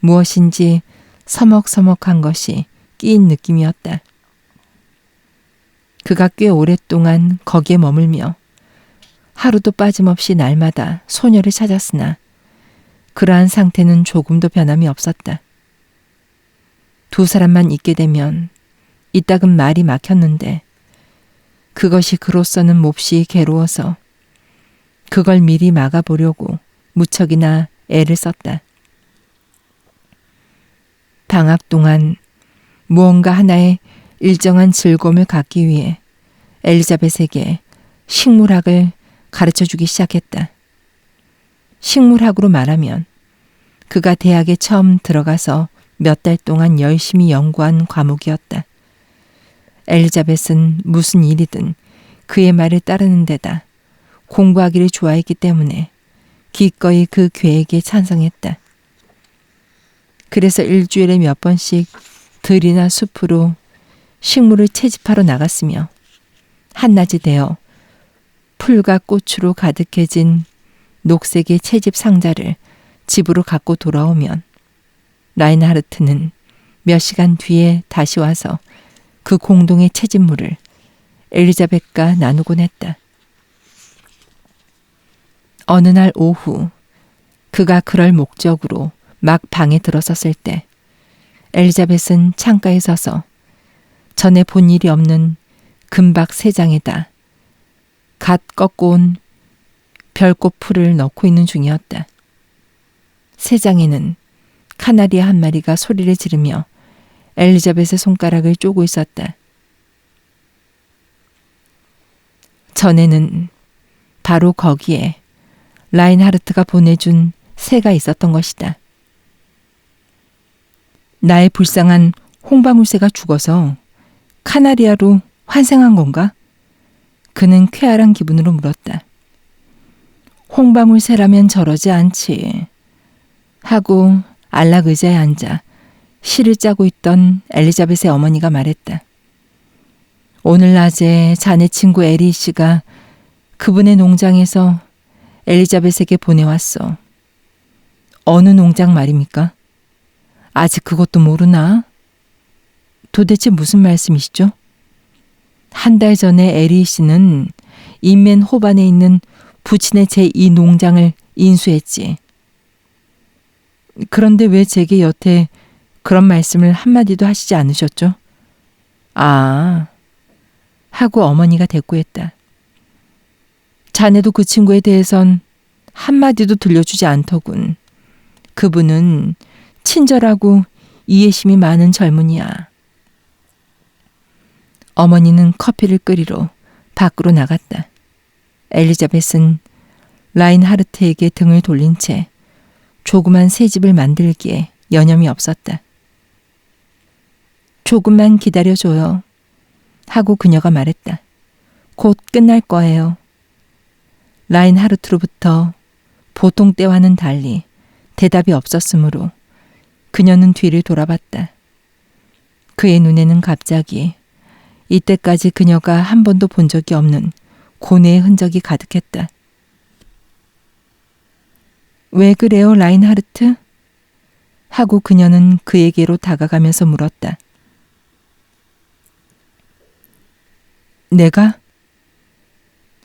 무엇인지 서먹서먹한 것이 끼인 느낌이었다. 그가 꽤 오랫동안 거기에 머물며 하루도 빠짐없이 날마다 소녀를 찾았으나 그러한 상태는 조금도 변함이 없었다. 두 사람만 있게 되면 이따금 말이 막혔는데 그것이 그로서는 몹시 괴로워서 그걸 미리 막아보려고 무척이나 애를 썼다. 방학 동안 무언가 하나의 일정한 즐거움을 갖기 위해 엘리자벳에게 식물학을 가르쳐주기 시작했다. 식물학으로 말하면 그가 대학에 처음 들어가서 몇 달 동안 열심히 연구한 과목이었다. 엘리자벳은 무슨 일이든 그의 말을 따르는 데다 공부하기를 좋아했기 때문에 기꺼이 그 계획에 찬성했다. 그래서 일주일에 몇 번씩 들이나 숲으로 식물을 채집하러 나갔으며 한낮이 되어 풀과 꽃으로 가득해진 녹색의 채집 상자를 집으로 갖고 돌아오면 라인하르트는 몇 시간 뒤에 다시 와서 그 공동의 채집물을 엘리자벳과 나누곤 했다. 어느 날 오후 그가 그럴 목적으로 막 방에 들어섰을 때 엘리자벳은 창가에 서서 전에 본 일이 없는 금박 3장에다 갓 꺾어온 별꽃 풀을 넣고 있는 중이었다. 3장에는 카나리아 한 마리가 소리를 지르며 엘리자벳의 손가락을 쪼고 있었다. 전에는 바로 거기에 라인하르트가 보내준 새가 있었던 것이다. 나의 불쌍한 홍방울새가 죽어서 카나리아로 환생한 건가? 그는 쾌활한 기분으로 물었다. 홍방울새라면 저러지 않지. 하고 안락 의자에 앉아 시를 짜고 있던 엘리자벳의 어머니가 말했다. 오늘 낮에 자네 친구 에리 씨가 그분의 농장에서 엘리자벳에게 보내왔어. 어느 농장 말입니까? 아직 그것도 모르나? 도대체 무슨 말씀이시죠? 한 달 전에 에리 씨는 인맨 호반에 있는 부친의 제2 농장을 인수했지. 그런데 왜 제게 여태 그런 말씀을 한마디도 하시지 않으셨죠? 아, 하고 어머니가 대꾸했다. 자네도 그 친구에 대해선 한마디도 들려주지 않더군. 그분은 친절하고 이해심이 많은 젊은이야. 어머니는 커피를 끓이러 밖으로 나갔다. 엘리자벳은 라인하르트에게 등을 돌린 채 조그만 새집을 만들기에 여념이 없었다. 조금만 기다려줘요. 하고 그녀가 말했다. 곧 끝날 거예요. 라인하르트로부터 보통 때와는 달리 대답이 없었으므로 그녀는 뒤를 돌아봤다. 그의 눈에는 갑자기 이때까지 그녀가 한 번도 본 적이 없는 고뇌의 흔적이 가득했다. 왜 그래요, 라인하르트? 하고 그녀는 그에게로 다가가면서 물었다. 내가?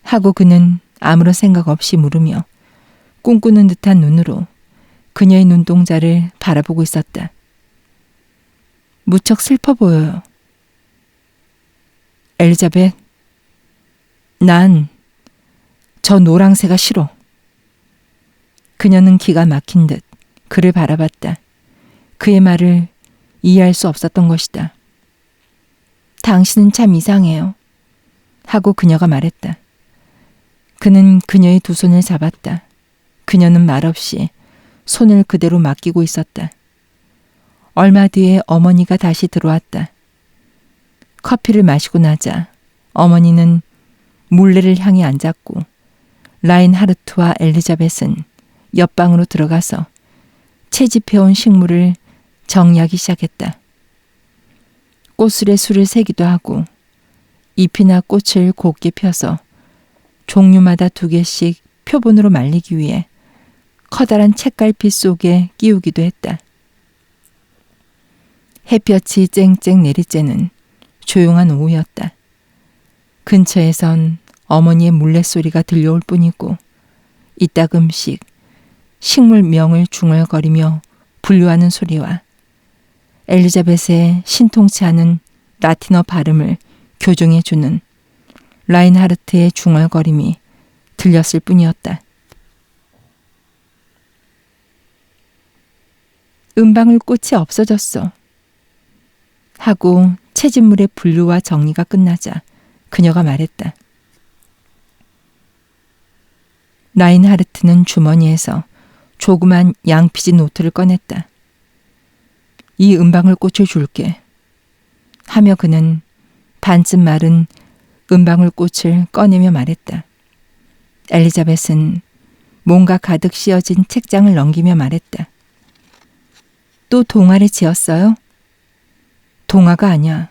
하고 그는 아무런 생각 없이 물으며 꿈꾸는 듯한 눈으로 그녀의 눈동자를 바라보고 있었다. 무척 슬퍼 보여요. 엘리자벳, 난 저 노랑새가 싫어. 그녀는 기가 막힌 듯 그를 바라봤다. 그의 말을 이해할 수 없었던 것이다. 당신은 참 이상해요. 하고 그녀가 말했다. 그는 그녀의 두 손을 잡았다. 그녀는 말없이 손을 그대로 맡기고 있었다. 얼마 뒤에 어머니가 다시 들어왔다. 커피를 마시고 나자 어머니는 물레를 향해 앉았고 라인하르트와 엘리자벳은 옆방으로 들어가서 채집해온 식물을 정리하기 시작했다. 꽃술에 술을 새기도 하고 잎이나 꽃을 곱게 펴서 종류마다 2개씩 표본으로 말리기 위해 커다란 책갈피 속에 끼우기도 했다. 햇볕이 쨍쨍 내리쬐는 조용한 오후였다. 근처에선 어머니의 물레소리가 들려올 뿐이고 이따금씩 식물명을 중얼거리며 분류하는 소리와 엘리자벳의 신통치 않은 라틴어 발음을 교정해주는 라인하르트의 중얼거림이 들렸을 뿐이었다. 은방울 꽃이 없어졌어. 하고 채집물의 분류와 정리가 끝나자 그녀가 말했다. 라인하르트는 주머니에서 조그만 양피지 노트를 꺼냈다. 이 은방울 꽃을 줄게. 하며 그는 반쯤 마른 은방울 꽃을 꺼내며 말했다. 엘리자벳은 뭔가 가득 씌어진 책장을 넘기며 말했다. 또 동화를 지었어요? 동화가 아니야.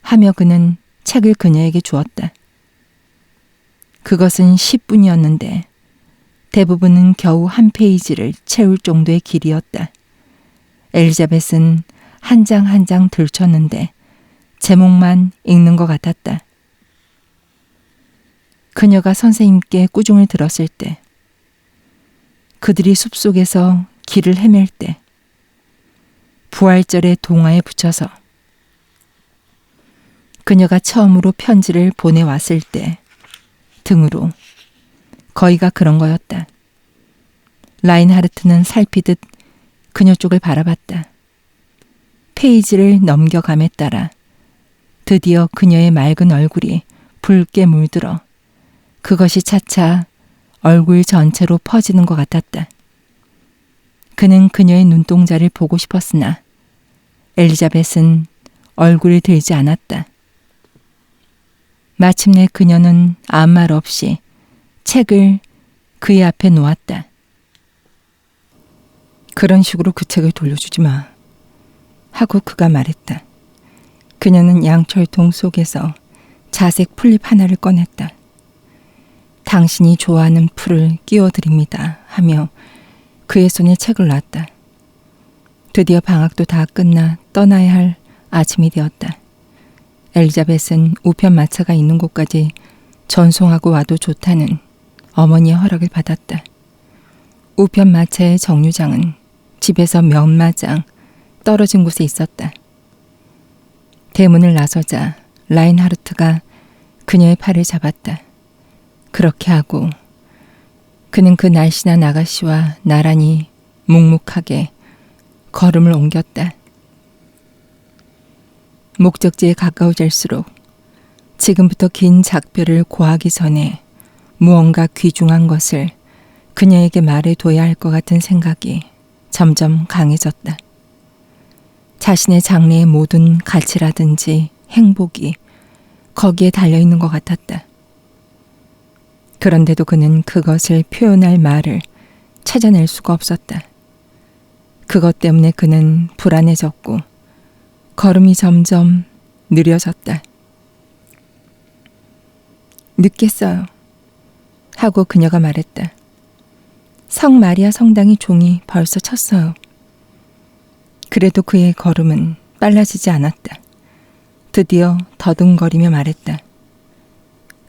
하며 그는 책을 그녀에게 주었다. 그것은 10분이었는데 대부분은 겨우 한 페이지를 채울 정도의 길이었다. 엘리자벳은 한 장 한 장 들쳤는데 제목만 읽는 것 같았다. 그녀가 선생님께 꾸중을 들었을 때, 그들이 숲속에서 길을 헤맬 때, 부활절의 동화에 붙여서 그녀가 처음으로 편지를 보내왔을 때 등으로 거의가 그런 거였다. 라인하르트는 살피듯 그녀 쪽을 바라봤다. 페이지를 넘겨감에 따라 드디어 그녀의 맑은 얼굴이 붉게 물들어 그것이 차차 얼굴 전체로 퍼지는 것 같았다. 그는 그녀의 눈동자를 보고 싶었으나 엘리자벳은 얼굴을 들지 않았다. 마침내 그녀는 아무 말 없이 책을 그의 앞에 놓았다. 그런 식으로 그 책을 돌려주지 마. 하고 그가 말했다. 그녀는 양철통 속에서 자색 풀잎 하나를 꺼냈다. 당신이 좋아하는 풀을 끼워드립니다. 하며 그의 손에 책을 놨다. 드디어 방학도 다 끝나 떠나야 할 아침이 되었다. 엘리자벳은 우편마차가 있는 곳까지 전송하고 와도 좋다는 어머니의 허락을 받았다. 우편마차의 정류장은 집에서 몇 마장 떨어진 곳에 있었다. 대문을 나서자 라인하르트가 그녀의 팔을 잡았다. 그렇게 하고 그는 그 날씬한 아가씨와 나란히 묵묵하게 걸음을 옮겼다. 목적지에 가까워질수록 지금부터 긴 작별을 고하기 전에 무언가 귀중한 것을 그녀에게 말해둬야 할 것 같은 생각이 점점 강해졌다. 자신의 장래의 모든 가치라든지 행복이 거기에 달려있는 것 같았다. 그런데도 그는 그것을 표현할 말을 찾아낼 수가 없었다. 그것 때문에 그는 불안해졌고 걸음이 점점 느려졌다. 늦겠어요. 하고 그녀가 말했다. 성 마리아 성당의 종이 벌써 쳤어요. 그래도 그의 걸음은 빨라지지 않았다. 드디어 더듬거리며 말했다.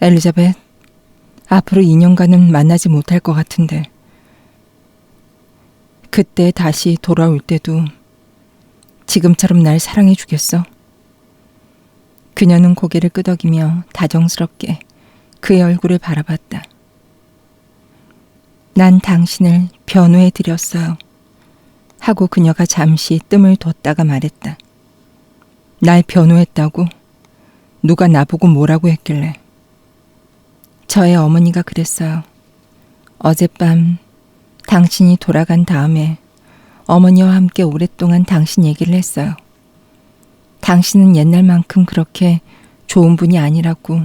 엘리자벳, 앞으로 2년간은 만나지 못할 것 같은데 그때 다시 돌아올 때도 지금처럼 날 사랑해 주겠어? 그녀는 고개를 끄덕이며 다정스럽게 그의 얼굴을 바라봤다. 난 당신을 변호해 드렸어요. 하고 그녀가 잠시 뜸을 뒀다가 말했다. 날 변호했다고? 누가 나보고 뭐라고 했길래? 저의 어머니가 그랬어요. 어젯밤 당신이 돌아간 다음에 어머니와 함께 오랫동안 당신 얘기를 했어요. 당신은 옛날만큼 그렇게 좋은 분이 아니라고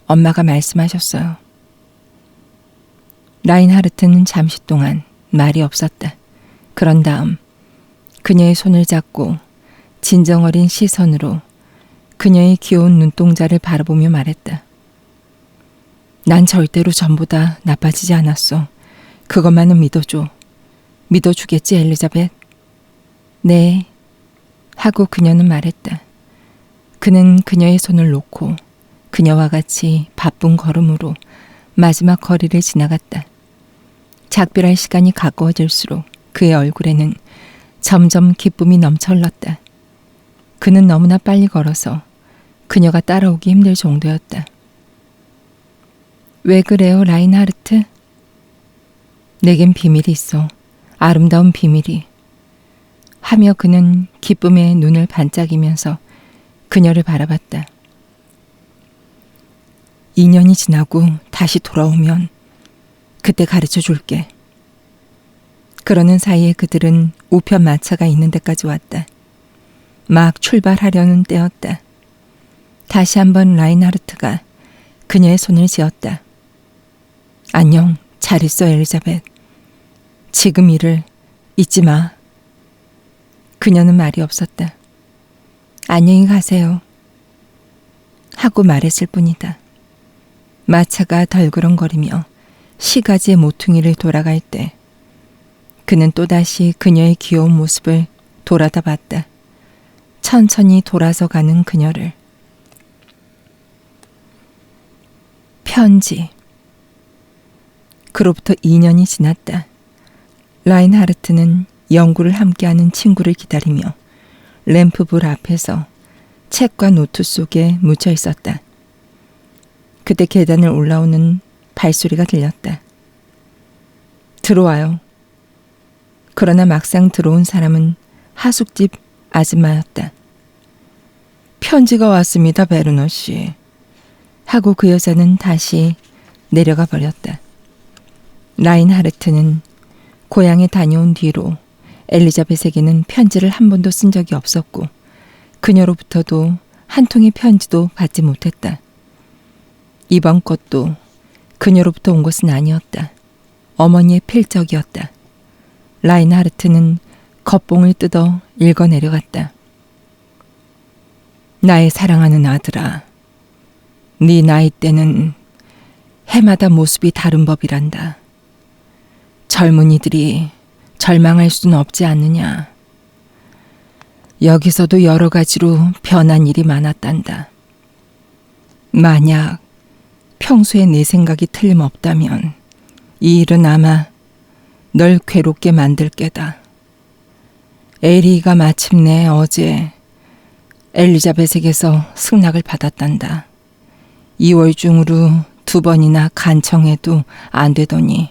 엄마가 말씀하셨어요. 라인하르트는 잠시 동안 말이 없었다. 그런 다음 그녀의 손을 잡고 진정 어린 시선으로 그녀의 귀여운 눈동자를 바라보며 말했다. 난 절대로 전보다 나빠지지 않았어. 그것만은 믿어줘. 믿어주겠지, 엘리자벳? 네. 하고 그녀는 말했다. 그는 그녀의 손을 놓고 그녀와 같이 바쁜 걸음으로 마지막 거리를 지나갔다. 작별할 시간이 가까워질수록 그의 얼굴에는 점점 기쁨이 넘쳐 흘렀다. 그는 너무나 빨리 걸어서 그녀가 따라오기 힘들 정도였다. 왜 그래요, 라인하르트? 내겐 비밀이 있어. 아름다운 비밀이. 하며 그는 기쁨에 눈을 반짝이면서 그녀를 바라봤다. 2년이 지나고 다시 돌아오면 그때 가르쳐 줄게. 그러는 사이에 그들은 우편 마차가 있는 데까지 왔다. 막 출발하려는 때였다. 다시 한번 라인하르트가 그녀의 손을 쥐었다. 안녕, 잘 있어, 엘리자벳. 지금 일을 잊지 마. 그녀는 말이 없었다. 안녕히 가세요. 하고 말했을 뿐이다. 마차가 덜그렁거리며 시가지의 모퉁이를 돌아갈 때 그는 또다시 그녀의 귀여운 모습을 돌아다 봤다. 천천히 돌아서 가는 그녀를. 편지. 그로부터 2년이 지났다. 라인하르트는 연구를 함께하는 친구를 기다리며 램프불 앞에서 책과 노트 속에 묻혀 있었다. 그때 계단을 올라오는 발소리가 들렸다. 들어와요. 그러나 막상 들어온 사람은 하숙집 아줌마였다. 편지가 왔습니다, 베르너 씨. 하고 그 여자는 다시 내려가 버렸다. 라인하르트는 고향에 다녀온 뒤로 엘리자벳에게는 편지를 한 번도 쓴 적이 없었고 그녀로부터도 한 통의 편지도 받지 못했다. 이번 것도 그녀로부터 온 것은 아니었다. 어머니의 필적이었다. 라인하르트는 겉봉을 뜯어 읽어 내려갔다. 나의 사랑하는 아들아, 네 나이 때는 해마다 모습이 다른 법이란다. 젊은이들이 절망할 수는 없지 않느냐. 여기서도 여러 가지로 변한 일이 많았단다. 만약 평소에 내 생각이 틀림없다면 이 일은 아마 널 괴롭게 만들 게다. 에리가 마침내 어제 엘리자벳에게서 승낙을 받았단다. 2월 중으로 2번이나 간청해도 안 되더니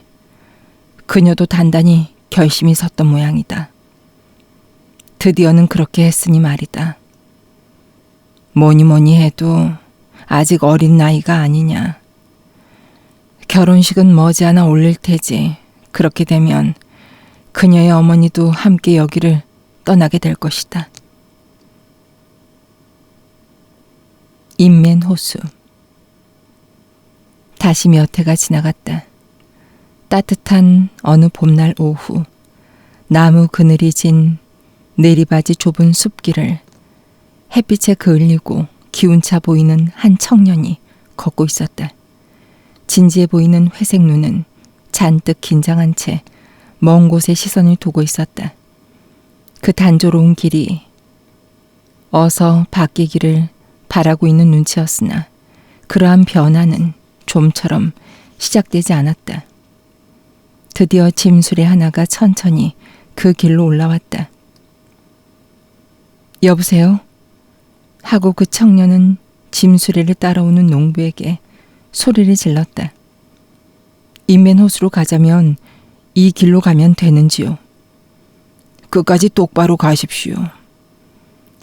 그녀도 단단히 결심이 섰던 모양이다. 드디어는 그렇게 했으니 말이다. 뭐니 해도 아직 어린 나이가 아니냐. 결혼식은 머지않아 올릴 테지. 그렇게 되면 그녀의 어머니도 함께 여기를 떠나게 될 것이다. 인맨호수. 다시 몇 해가 지나갔다. 따뜻한 어느 봄날 오후 나무 그늘이 진 내리바지 좁은 숲길을 햇빛에 그을리고 기운차 보이는 한 청년이 걷고 있었다. 진지해 보이는 회색 눈은 잔뜩 긴장한 채 먼 곳에 시선을 두고 있었다. 그 단조로운 길이 어서 바뀌기를 바라고 있는 눈치였으나 그러한 변화는 좀처럼 시작되지 않았다. 드디어 짐수레 하나가 천천히 그 길로 올라왔다. 여보세요? 하고 그 청년은 짐수레를 따라오는 농부에게 소리를 질렀다. 인맨호수로 가자면 이 길로 가면 되는지요? 끝까지 똑바로 가십시오.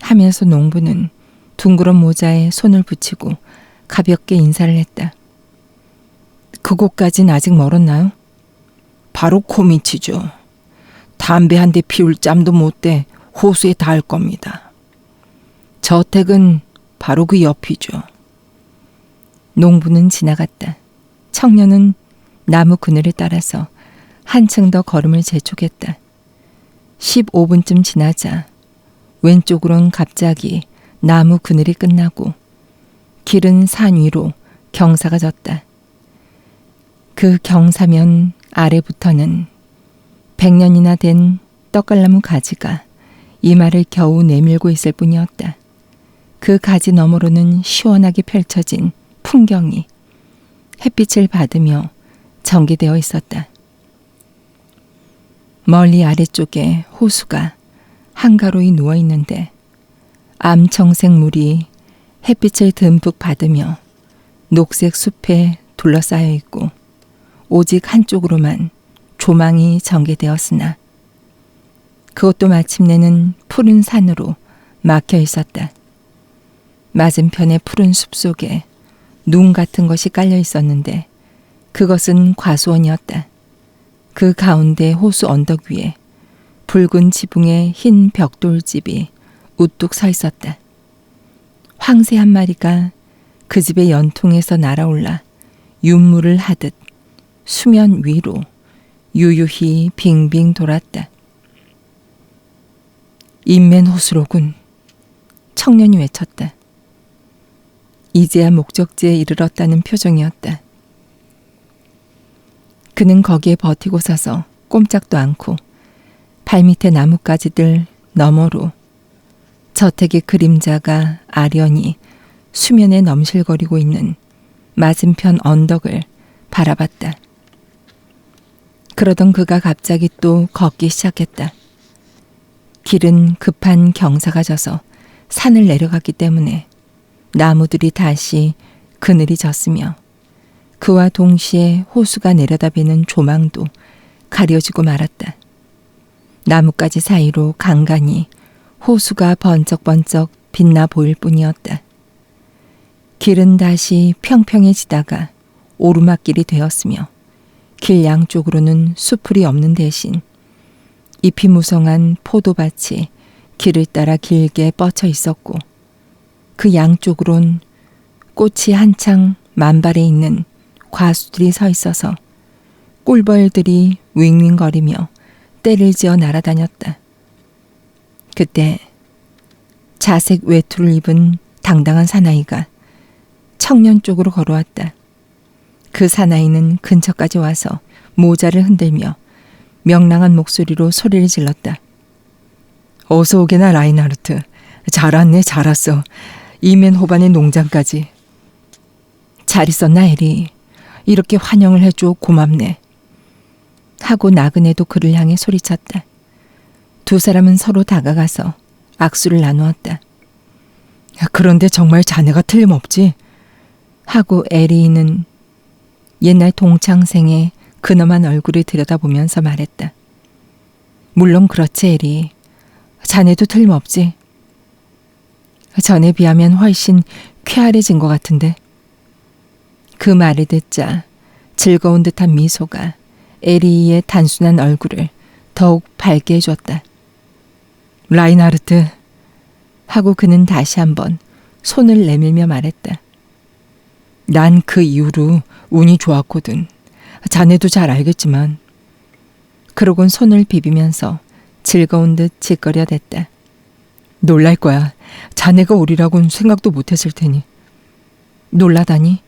하면서 농부는 둥그런 모자에 손을 붙이고 가볍게 인사를 했다. 그곳까진 아직 멀었나요? 바로 코밑이죠. 담배 한 대 피울 짬도 못 돼 호수에 닿을 겁니다. 저택은 바로 그 옆이죠. 농부는 지나갔다. 청년은 나무 그늘을 따라서 한층 더 걸음을 재촉했다. 15분쯤 지나자 왼쪽으론 갑자기 나무 그늘이 끝나고 길은 산 위로 경사가 졌다. 그 경사면 아래부터는 100년이나 된 떡갈나무 가지가 이마를 겨우 내밀고 있을 뿐이었다. 그 가지 너머로는 시원하게 펼쳐진 풍경이 햇빛을 받으며 전개되어 있었다. 멀리 아래쪽에 호수가 한가로이 누워 있는데 암청색 물이 햇빛을 듬뿍 받으며 녹색 숲에 둘러싸여 있고 오직 한쪽으로만 조망이 전개되었으나 그것도 마침내는 푸른 산으로 막혀 있었다. 맞은편의 푸른 숲 속에 눈 같은 것이 깔려 있었는데 그것은 과수원이었다. 그 가운데 호수 언덕 위에 붉은 지붕의 흰 벽돌집이 우뚝 서 있었다. 황새 한 마리가 그 집의 연통에서 날아올라 윤물을 하듯 수면 위로 유유히 빙빙 돌았다. 인맨호수로군. 청년이 외쳤다. 이제야 목적지에 이르렀다는 표정이었다. 그는 거기에 버티고 서서 꼼짝도 않고 발밑의 나뭇가지들 너머로 저택의 그림자가 아련히 수면에 넘실거리고 있는 맞은편 언덕을 바라봤다. 그러던 그가 갑자기 또 걷기 시작했다. 길은 급한 경사가 져서 산을 내려갔기 때문에 나무들이 다시 그늘이 졌으며 그와 동시에 호수가 내려다비는 조망도 가려지고 말았다. 나뭇가지 사이로 간간히 호수가 번쩍번쩍 빛나 보일 뿐이었다. 길은 다시 평평해지다가 오르막길이 되었으며 길 양쪽으로는 수풀이 없는 대신 잎이 무성한 포도밭이 길을 따라 길게 뻗쳐 있었고 그 양쪽으론 꽃이 한창 만발해 있는 과수들이 서 있어서 꿀벌들이 윙윙거리며 떼를 지어 날아다녔다. 그때 자색 외투를 입은 당당한 사나이가 청년 쪽으로 걸어왔다. 그 사나이는 근처까지 와서 모자를 흔들며 명랑한 목소리로 소리를 질렀다. 어서 오게나 라인하르트. 잘 왔네, 잘 왔어. 이멘호반의 농장까지. 잘 있었나 에리. 이렇게 환영을 해줘 고맙네. 하고 나그네도 그를 향해 소리쳤다. 두 사람은 서로 다가가서 악수를 나누었다. 그런데 정말 자네가 틀림없지? 하고 에리는 옛날 동창생의 근엄한 얼굴을 들여다보면서 말했다. 물론 그렇지 에리. 자네도 틀림없지. 전에 비하면 훨씬 쾌활해진 것 같은데. 그 말을 듣자 즐거운 듯한 미소가 에리의 단순한 얼굴을 더욱 밝게 해줬다. 라인하르트. 하고 그는 다시 한번 손을 내밀며 말했다. 난 그 이후로 운이 좋았거든. 자네도 잘 알겠지만. 그러곤 손을 비비면서 즐거운 듯 짓거려댔다. 놀랄 거야. 자네가 오리라고는 생각도 못했을 테니. 놀라다니?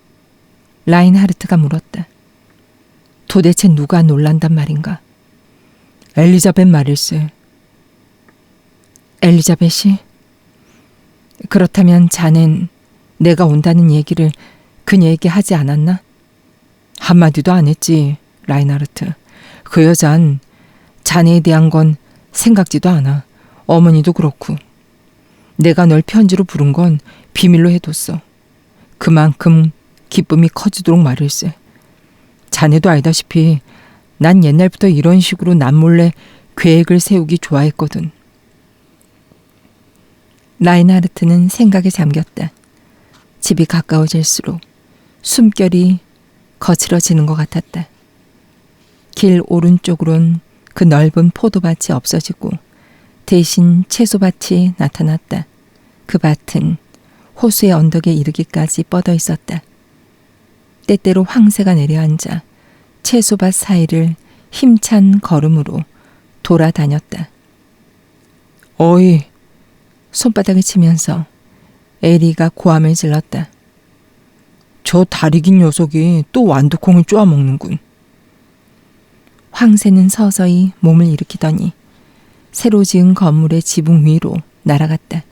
라인하르트가 물었다. 도대체 누가 놀란단 말인가? 엘리자벳 말일세. 엘리자벳이? 그렇다면 자넨 내가 온다는 얘기를 그녀에게 하지 않았나? 한마디도 안 했지, 라인하르트. 그 여잔 자네에 대한 건 생각지도 않아. 어머니도 그렇고. 내가 널 편지로 부른 건 비밀로 해뒀어. 그만큼 기쁨이 커지도록 말일세. 자네도 알다시피 난 옛날부터 이런 식으로 남몰래 계획을 세우기 좋아했거든. 라인하르트는 생각에 잠겼다. 집이 가까워질수록 숨결이 거칠어지는 것 같았다. 길 오른쪽으론 그 넓은 포도밭이 없어지고 대신 채소밭이 나타났다. 그 밭은 호수의 언덕에 이르기까지 뻗어 있었다. 때때로 황새가 내려앉아 채소밭 사이를 힘찬 걸음으로 돌아다녔다. 어이! 손바닥을 치면서 에리가 고함을 질렀다. 저 다리 긴 녀석이 또 완두콩을 쪼아먹는군. 황새는 서서히 몸을 일으키더니 새로 지은 건물의 지붕 위로 날아갔다.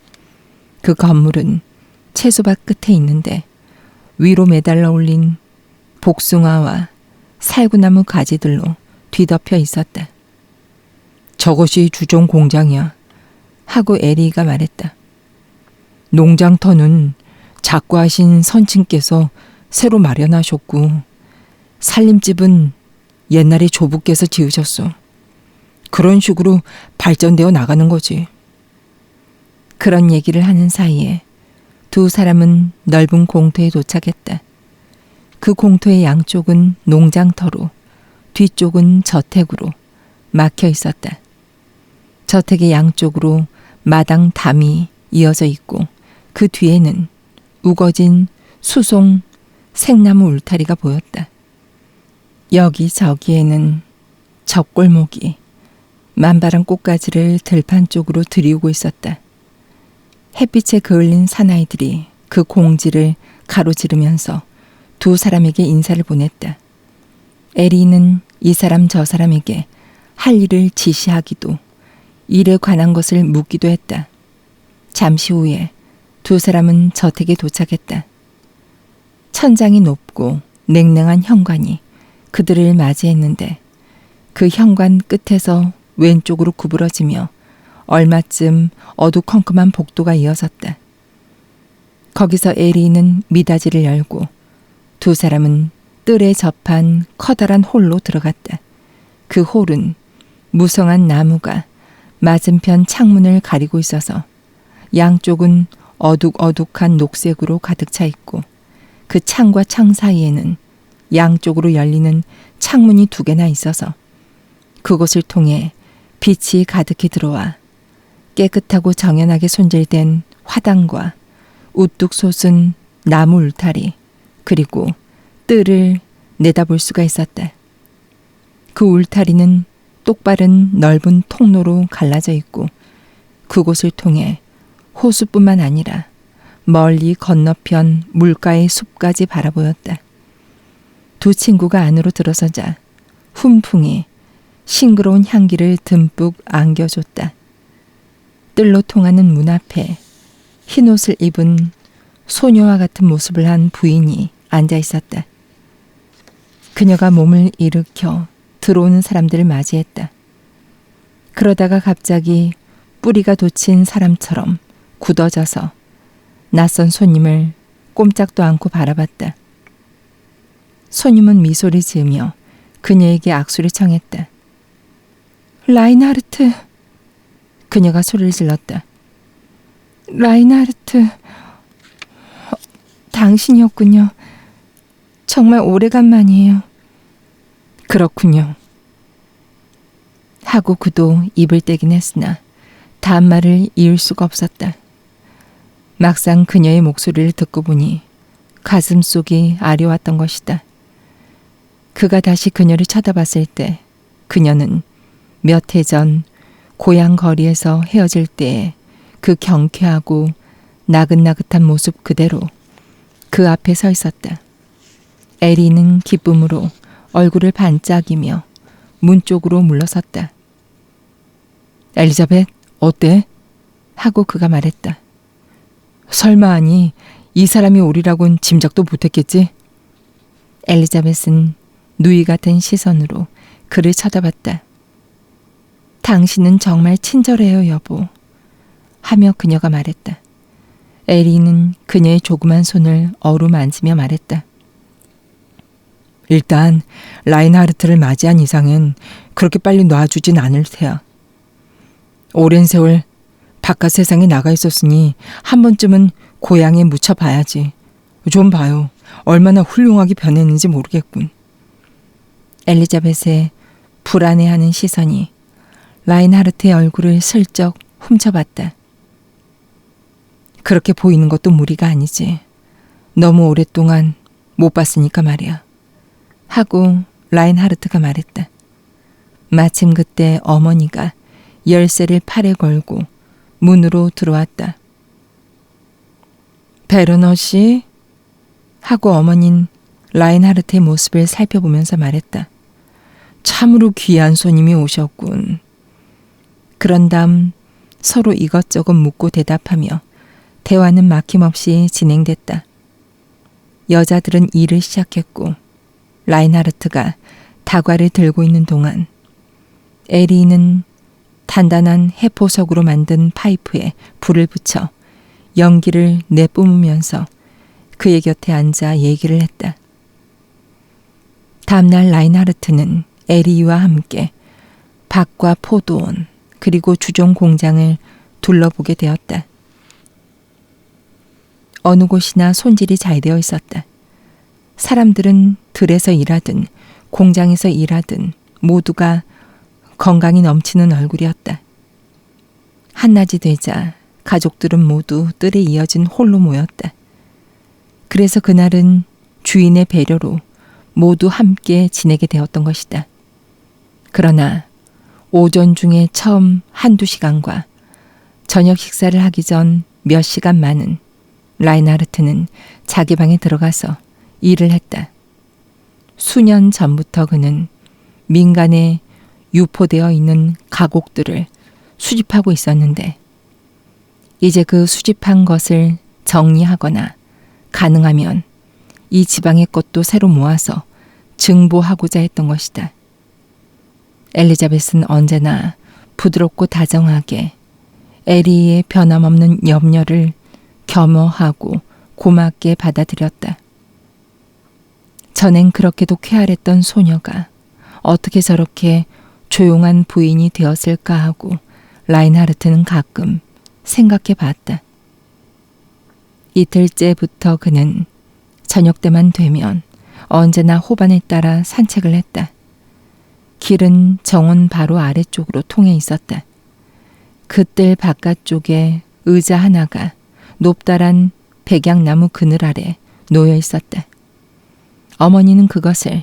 그 건물은 채소밭 끝에 있는데 위로 매달려 올린 복숭아와 살구나무 가지들로 뒤덮여 있었다. 저것이 주종 공장이야. 하고 에리가 말했다. 농장터는 작고하신 선친께서 새로 마련하셨고 살림집은 옛날에 조부께서 지으셨어. 그런 식으로 발전되어 나가는 거지. 그런 얘기를 하는 사이에 두 사람은 넓은 공터에 도착했다. 그 공터의 양쪽은 농장터로 뒤쪽은 저택으로 막혀 있었다. 저택의 양쪽으로 마당 담이 이어져 있고 그 뒤에는 우거진 수송 생나무 울타리가 보였다. 여기저기에는 적골목이 만발한 꽃가지를 들판 쪽으로 들이우고 있었다. 햇빛에 그을린 사나이들이 그 공지를 가로지르면서 두 사람에게 인사를 보냈다. 에리는 이 사람 저 사람에게 할 일을 지시하기도 일에 관한 것을 묻기도 했다. 잠시 후에 두 사람은 저택에 도착했다. 천장이 높고 냉랭한 현관이 그들을 맞이했는데 그 현관 끝에서 왼쪽으로 구부러지며 얼마쯤 어두컴컴한 복도가 이어졌다. 거기서 에리는 미닫이를 열고 두 사람은 뜰에 접한 커다란 홀로 들어갔다. 그 홀은 무성한 나무가 맞은편 창문을 가리고 있어서 양쪽은 어둑어둑한 녹색으로 가득 차 있고 그 창과 창 사이에는 양쪽으로 열리는 창문이 2개나 있어서 그곳을 통해 빛이 가득히 들어와 깨끗하고 정연하게 손질된 화단과 우뚝 솟은 나무 울타리 그리고 뜰을 내다볼 수가 있었다. 그 울타리는 똑바른 넓은 통로로 갈라져 있고 그곳을 통해 호수뿐만 아니라 멀리 건너편 물가의 숲까지 바라보였다. 두 친구가 안으로 들어서자 훈풍이 싱그러운 향기를 듬뿍 안겨줬다. 뜰로 통하는 문 앞에 흰옷을 입은 소녀와 같은 모습을 한 부인이 앉아 있었다. 그녀가 몸을 일으켜 들어오는 사람들을 맞이했다. 그러다가 갑자기 뿌리가 돋친 사람처럼 굳어져서 낯선 손님을 꼼짝도 않고 바라봤다. 손님은 미소를 지으며 그녀에게 악수를 청했다. 라인하르트. 그녀가 소리를 질렀다. 라인하르트. 당신이었군요. 정말 오래간만이에요. 그렇군요. 하고 그도 입을 떼긴 했으나 다음 말을 이을 수가 없었다. 막상 그녀의 목소리를 듣고 보니 가슴속이 아려왔던 것이다. 그가 다시 그녀를 쳐다봤을 때 그녀는 몇 해 전 고향 거리에서 헤어질 때의 그 경쾌하고 나긋나긋한 모습 그대로 그 앞에 서 있었다. 에리는 기쁨으로 얼굴을 반짝이며 문 쪽으로 물러섰다. 엘리자벳, 어때? 하고 그가 말했다. 설마 아니 이 사람이 오리라곤 짐작도 못했겠지? 엘리자벳은 누이 같은 시선으로 그를 쳐다봤다. 당신은 정말 친절해요, 여보. 하며 그녀가 말했다. 에리는 그녀의 조그만 손을 어루만지며 말했다. 일단 라인하르트를 맞이한 이상은 그렇게 빨리 놔주진 않을 테야. 오랜 세월 바깥 세상에 나가 있었으니 한 번쯤은 고향에 묻혀봐야지. 좀 봐요. 얼마나 훌륭하게 변했는지 모르겠군. 엘리자벳의 불안해하는 시선이 라인하르트의 얼굴을 슬쩍 훔쳐봤다. 그렇게 보이는 것도 무리가 아니지. 너무 오랫동안 못 봤으니까 말이야. 하고 라인하르트가 말했다. 마침 그때 어머니가 열쇠를 팔에 걸고 문으로 들어왔다. 베르너 씨? 하고 어머닌 라인하르트의 모습을 살펴보면서 말했다. 참으로 귀한 손님이 오셨군. 그런 다음 서로 이것저것 묻고 대답하며 대화는 막힘없이 진행됐다. 여자들은 일을 시작했고 라인하르트가 다과를 들고 있는 동안 에리는 단단한 해포석으로 만든 파이프에 불을 붙여 연기를 내뿜으면서 그의 곁에 앉아 얘기를 했다. 다음날 라인하르트는 에리와 함께 밭과 포도원 그리고 주종 공장을 둘러보게 되었다. 어느 곳이나 손질이 잘 되어 있었다. 사람들은 들에서 일하든 공장에서 일하든 모두가 건강이 넘치는 얼굴이었다. 한낮이 되자 가족들은 모두 뜰에 이어진 홀로 모였다. 그래서 그날은 주인의 배려로 모두 함께 지내게 되었던 것이다. 그러나 오전 중에 처음 한두 시간과 저녁 식사를 하기 전 몇 시간만은 라인하르트는 자기 방에 들어가서 일을 했다. 수년 전부터 그는 민간에 유포되어 있는 가곡들을 수집하고 있었는데 이제 그 수집한 것을 정리하거나 가능하면 이 지방의 것도 새로 모아서 증보하고자 했던 것이다. 엘리자벳은 언제나 부드럽고 다정하게 에리의 변함없는 염려를 겸허하고 고맙게 받아들였다. 전엔 그렇게도 쾌활했던 소녀가 어떻게 저렇게 조용한 부인이 되었을까 하고 라인하르트는 가끔 생각해 봤다. 이틀째부터 그는 저녁 때만 되면 언제나 호반에 따라 산책을 했다. 길은 정원 바로 아래쪽으로 통해 있었다. 그 뜰 바깥쪽에 의자 하나가 높다란 백약나무 그늘 아래 놓여 있었다. 어머니는 그것을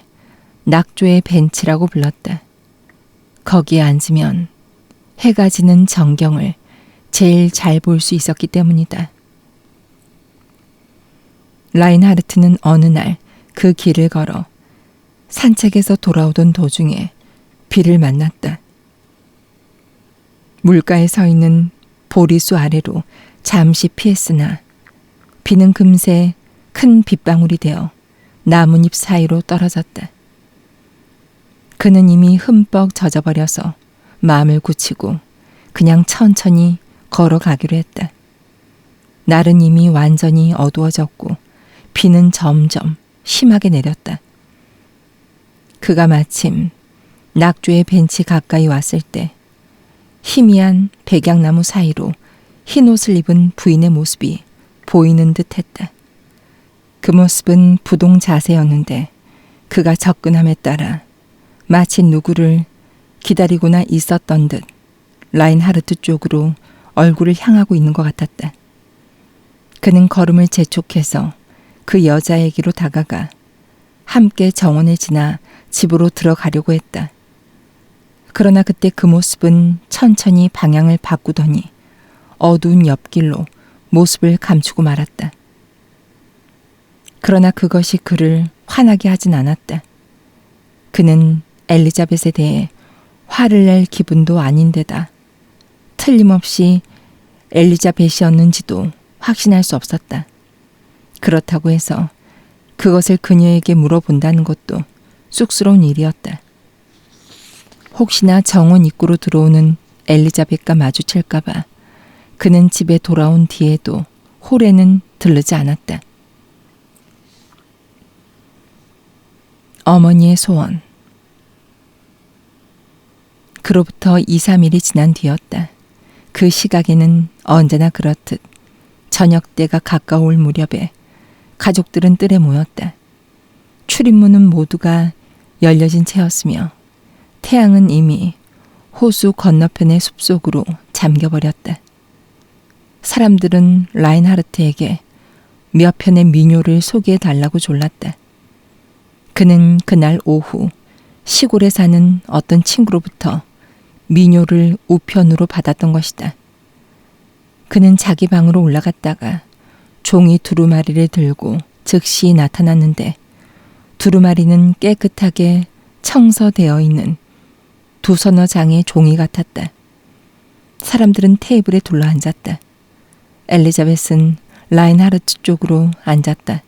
낙조의 벤치라고 불렀다. 거기에 앉으면 해가 지는 전경을 제일 잘 볼 수 있었기 때문이다. 라인하르트는 어느 날 그 길을 걸어 산책에서 돌아오던 도중에 비를 만났다. 물가에 서 있는 보리수 아래로 잠시 피했으나 비는 금세 큰 빗방울이 되어 나뭇잎 사이로 떨어졌다. 그는 이미 흠뻑 젖어버려서 마음을 굳히고 그냥 천천히 걸어가기로 했다. 날은 이미 완전히 어두워졌고 비는 점점 심하게 내렸다. 그가 마침 낙조의 벤치 가까이 왔을 때 희미한 백약나무 사이로 흰 옷을 입은 부인의 모습이 보이는 듯 했다. 그 모습은 부동 자세였는데 그가 접근함에 따라 마치 누구를 기다리고나 있었던 듯 라인하르트 쪽으로 얼굴을 향하고 있는 것 같았다. 그는 걸음을 재촉해서 그 여자에게로 다가가 함께 정원을 지나 집으로 들어가려고 했다. 그러나 그때 그 모습은 천천히 방향을 바꾸더니 어두운 옆길로 모습을 감추고 말았다. 그러나 그것이 그를 화나게 하진 않았다. 그는 엘리자벳에 대해 화를 낼 기분도 아닌데다 틀림없이 엘리자벳이었는지도 확신할 수 없었다. 그렇다고 해서 그것을 그녀에게 물어본다는 것도 쑥스러운 일이었다. 혹시나 정원 입구로 들어오는 엘리자벳과 마주칠까봐 그는 집에 돌아온 뒤에도 홀에는 들르지 않았다. 어머니의 소원. 그로부터 2, 3일이 지난 뒤였다. 그 시각에는 언제나 그렇듯 저녁 때가 가까울 무렵에 가족들은 뜰에 모였다. 출입문은 모두가 열려진 채였으며 태양은 이미 호수 건너편의 숲속으로 잠겨버렸다. 사람들은 라인하르트에게 몇 편의 민요를 소개해달라고 졸랐다. 그는 그날 오후 시골에 사는 어떤 친구로부터 민요를 우편으로 받았던 것이다. 그는 자기 방으로 올라갔다가 종이 두루마리를 들고 즉시 나타났는데 두루마리는 깨끗하게 청서되어 있는 두서너 장의 종이 같았다. 사람들은 테이블에 둘러앉았다. 엘리자벳은 라인하르트 쪽으로 앉았다.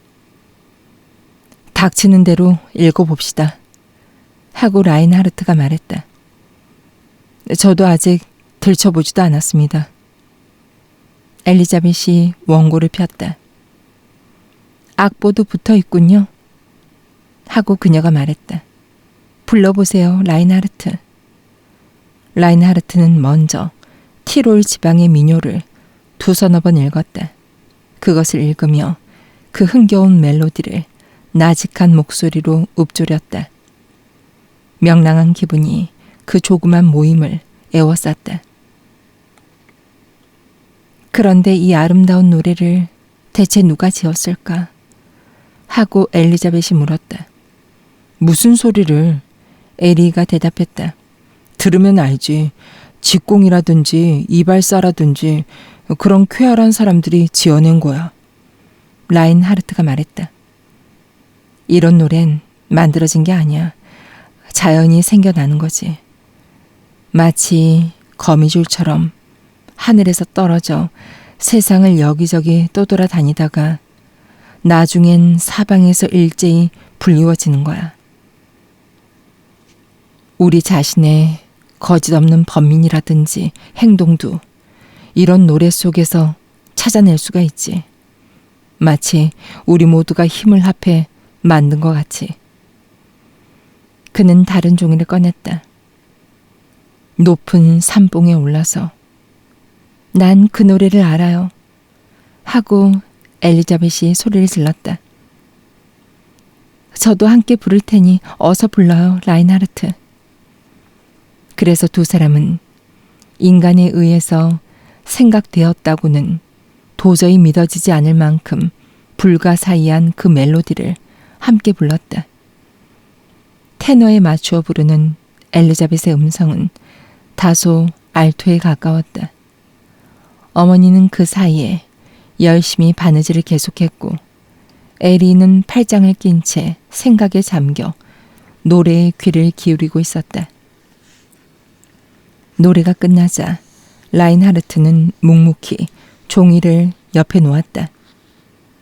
닥치는 대로 읽어봅시다. 하고 라인하르트가 말했다. 저도 아직 들춰보지도 않았습니다. 엘리자벳이 원고를 폈다. 악보도 붙어 있군요. 하고 그녀가 말했다. 불러보세요, 라인하르트. 라인하르트는 먼저 티롤 지방의 민요를 두서너 번 읽었다. 그것을 읽으며 그 흥겨운 멜로디를 나직한 목소리로 읊조렸다. 명랑한 기분이 그 조그만 모임을 에워쌌다. 그런데 이 아름다운 노래를 대체 누가 지었을까? 하고 엘리자벳이 물었다. 무슨 소리를? 에리가 대답했다. 들으면 알지. 직공이라든지 이발사라든지 그런 쾌활한 사람들이 지어낸 거야. 라인하르트가 말했다. 이런 노래는 만들어진 게 아니야. 자연이 생겨나는 거지. 마치 거미줄처럼 하늘에서 떨어져 세상을 여기저기 떠돌아다니다가 나중엔 사방에서 일제히 불리워지는 거야. 우리 자신의 거짓 없는 번민이라든지 행동도 이런 노래 속에서 찾아낼 수가 있지. 마치 우리 모두가 힘을 합해 만든 것 같이. 그는 다른 종이를 꺼냈다. 높은 산봉에 올라서 난 그 노래를 알아요. 하고 엘리자벳이 소리를 질렀다. 저도 함께 부를 테니 어서 불러요, 라인하르트. 그래서 두 사람은 인간에 의해서 생각되었다고는 도저히 믿어지지 않을 만큼 불가사의한 그 멜로디를 함께 불렀다. 테너에 맞추어 부르는 엘리자벳의 음성은 다소 알토에 가까웠다. 어머니는 그 사이에 열심히 바느질을 계속했고 에리는 팔짱을 낀 채 생각에 잠겨 노래에 귀를 기울이고 있었다. 노래가 끝나자 라인하르트는 묵묵히 종이를 옆에 놓았다.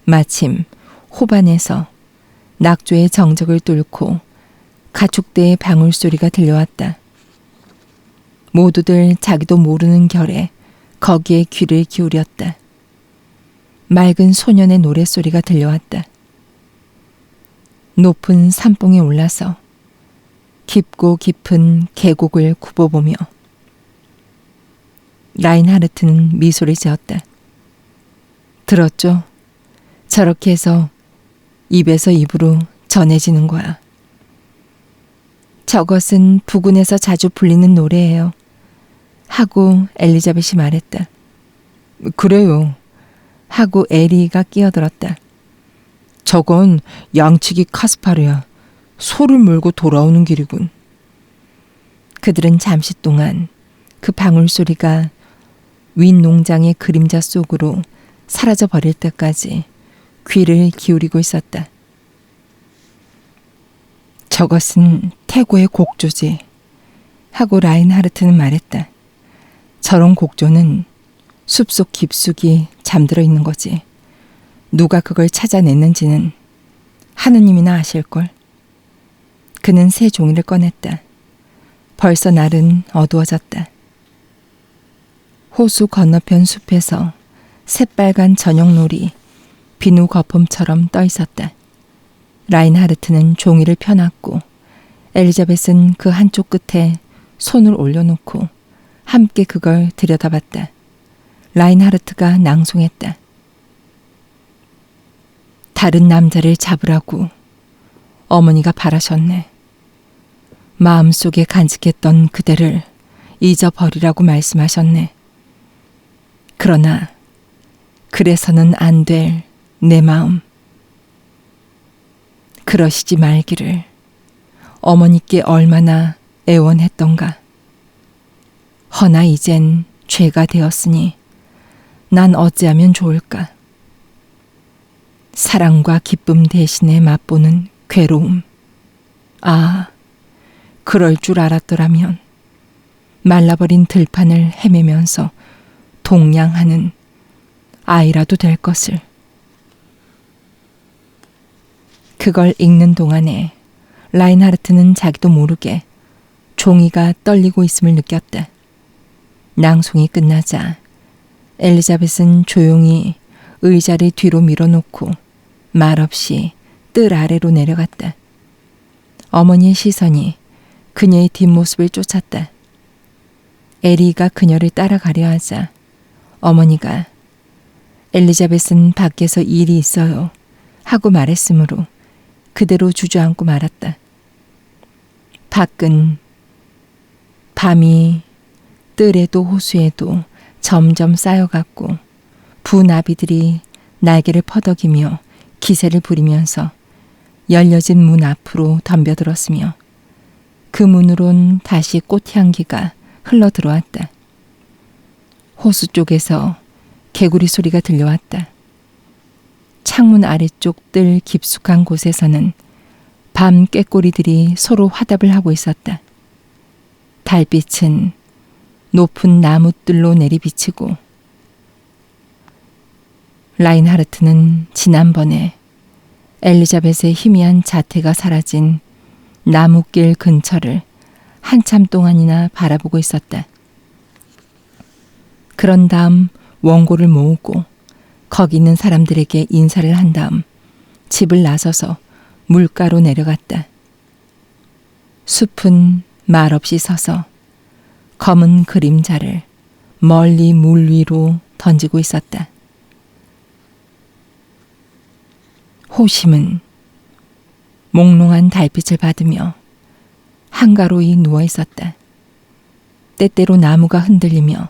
마침 호반에서 낙조의 정적을 뚫고 가축대의 방울소리가 들려왔다. 모두들 자기도 모르는 결에 거기에 귀를 기울였다. 맑은 소년의 노랫소리가 들려왔다. 높은 산봉에 올라서 깊고 깊은 계곡을 굽어보며 라인하르트는 미소를 지었다. 들었죠? 저렇게 해서 입에서 입으로 전해지는 거야. 저것은 부근에서 자주 불리는 노래예요. 하고 엘리자벳이 말했다. 그래요. 하고 에리가 끼어들었다. 저건 양치기 카스파르야. 소를 몰고 돌아오는 길이군. 그들은 잠시 동안 그 방울소리가 윈 농장의 그림자 속으로 사라져 버릴 때까지 귀를 기울이고 있었다. 저것은 태고의 곡조지. 하고 라인하르트는 말했다. 저런 곡조는 숲속 깊숙이 잠들어 있는 거지. 누가 그걸 찾아냈는지는 하느님이나 아실걸. 그는 새 종이를 꺼냈다. 벌써 날은 어두워졌다. 호수 건너편 숲에서 새빨간 저녁놀이 비누 거품처럼 떠 있었다. 라인하르트는 종이를 펴놨고 엘리자벳은 그 한쪽 끝에 손을 올려놓고 함께 그걸 들여다봤다. 라인하르트가 낭송했다. 다른 남자를 잡으라고 어머니가 바라셨네. 마음속에 간직했던 그대를 잊어버리라고 말씀하셨네. 그러나 그래서는 안 될 내 마음. 그러시지 말기를 어머니께 얼마나 애원했던가. 허나 이젠 죄가 되었으니 난 어찌하면 좋을까. 사랑과 기쁨 대신에 맛보는 괴로움. 아, 그럴 줄 알았더라면 말라버린 들판을 헤매면서 동냥하는 아이라도 될 것을. 그걸 읽는 동안에 라인하르트는 자기도 모르게 종이가 떨리고 있음을 느꼈다. 낭송이 끝나자 엘리자벳은 조용히 의자를 뒤로 밀어놓고 말없이 뜰 아래로 내려갔다. 어머니의 시선이 그녀의 뒷모습을 쫓았다. 에리가 그녀를 따라가려 하자 어머니가 엘리자벳은 밖에서 일이 있어요 하고 말했으므로 그대로 주저앉고 말았다. 밖은 밤이 뜰에도 호수에도 점점 쌓여갔고 부나비들이 날개를 퍼덕이며 기세를 부리면서 열려진 문 앞으로 덤벼들었으며 그 문으론 다시 꽃향기가 흘러들어왔다. 호수 쪽에서 개구리 소리가 들려왔다. 창문 아래쪽 뜰 깊숙한 곳에서는 밤 꾀꼬리들이 서로 화답을 하고 있었다. 달빛은 높은 나무뜰로 내리비치고 라인하르트는 지난번에 엘리자벳의 희미한 자태가 사라진 나무길 근처를 한참 동안이나 바라보고 있었다. 그런 다음 원고를 모으고 거기 있는 사람들에게 인사를 한 다음 집을 나서서 물가로 내려갔다. 숲은 말없이 서서 검은 그림자를 멀리 물 위로 던지고 있었다. 호심은 몽롱한 달빛을 받으며 한가로이 누워 있었다. 때때로 나무가 흔들리며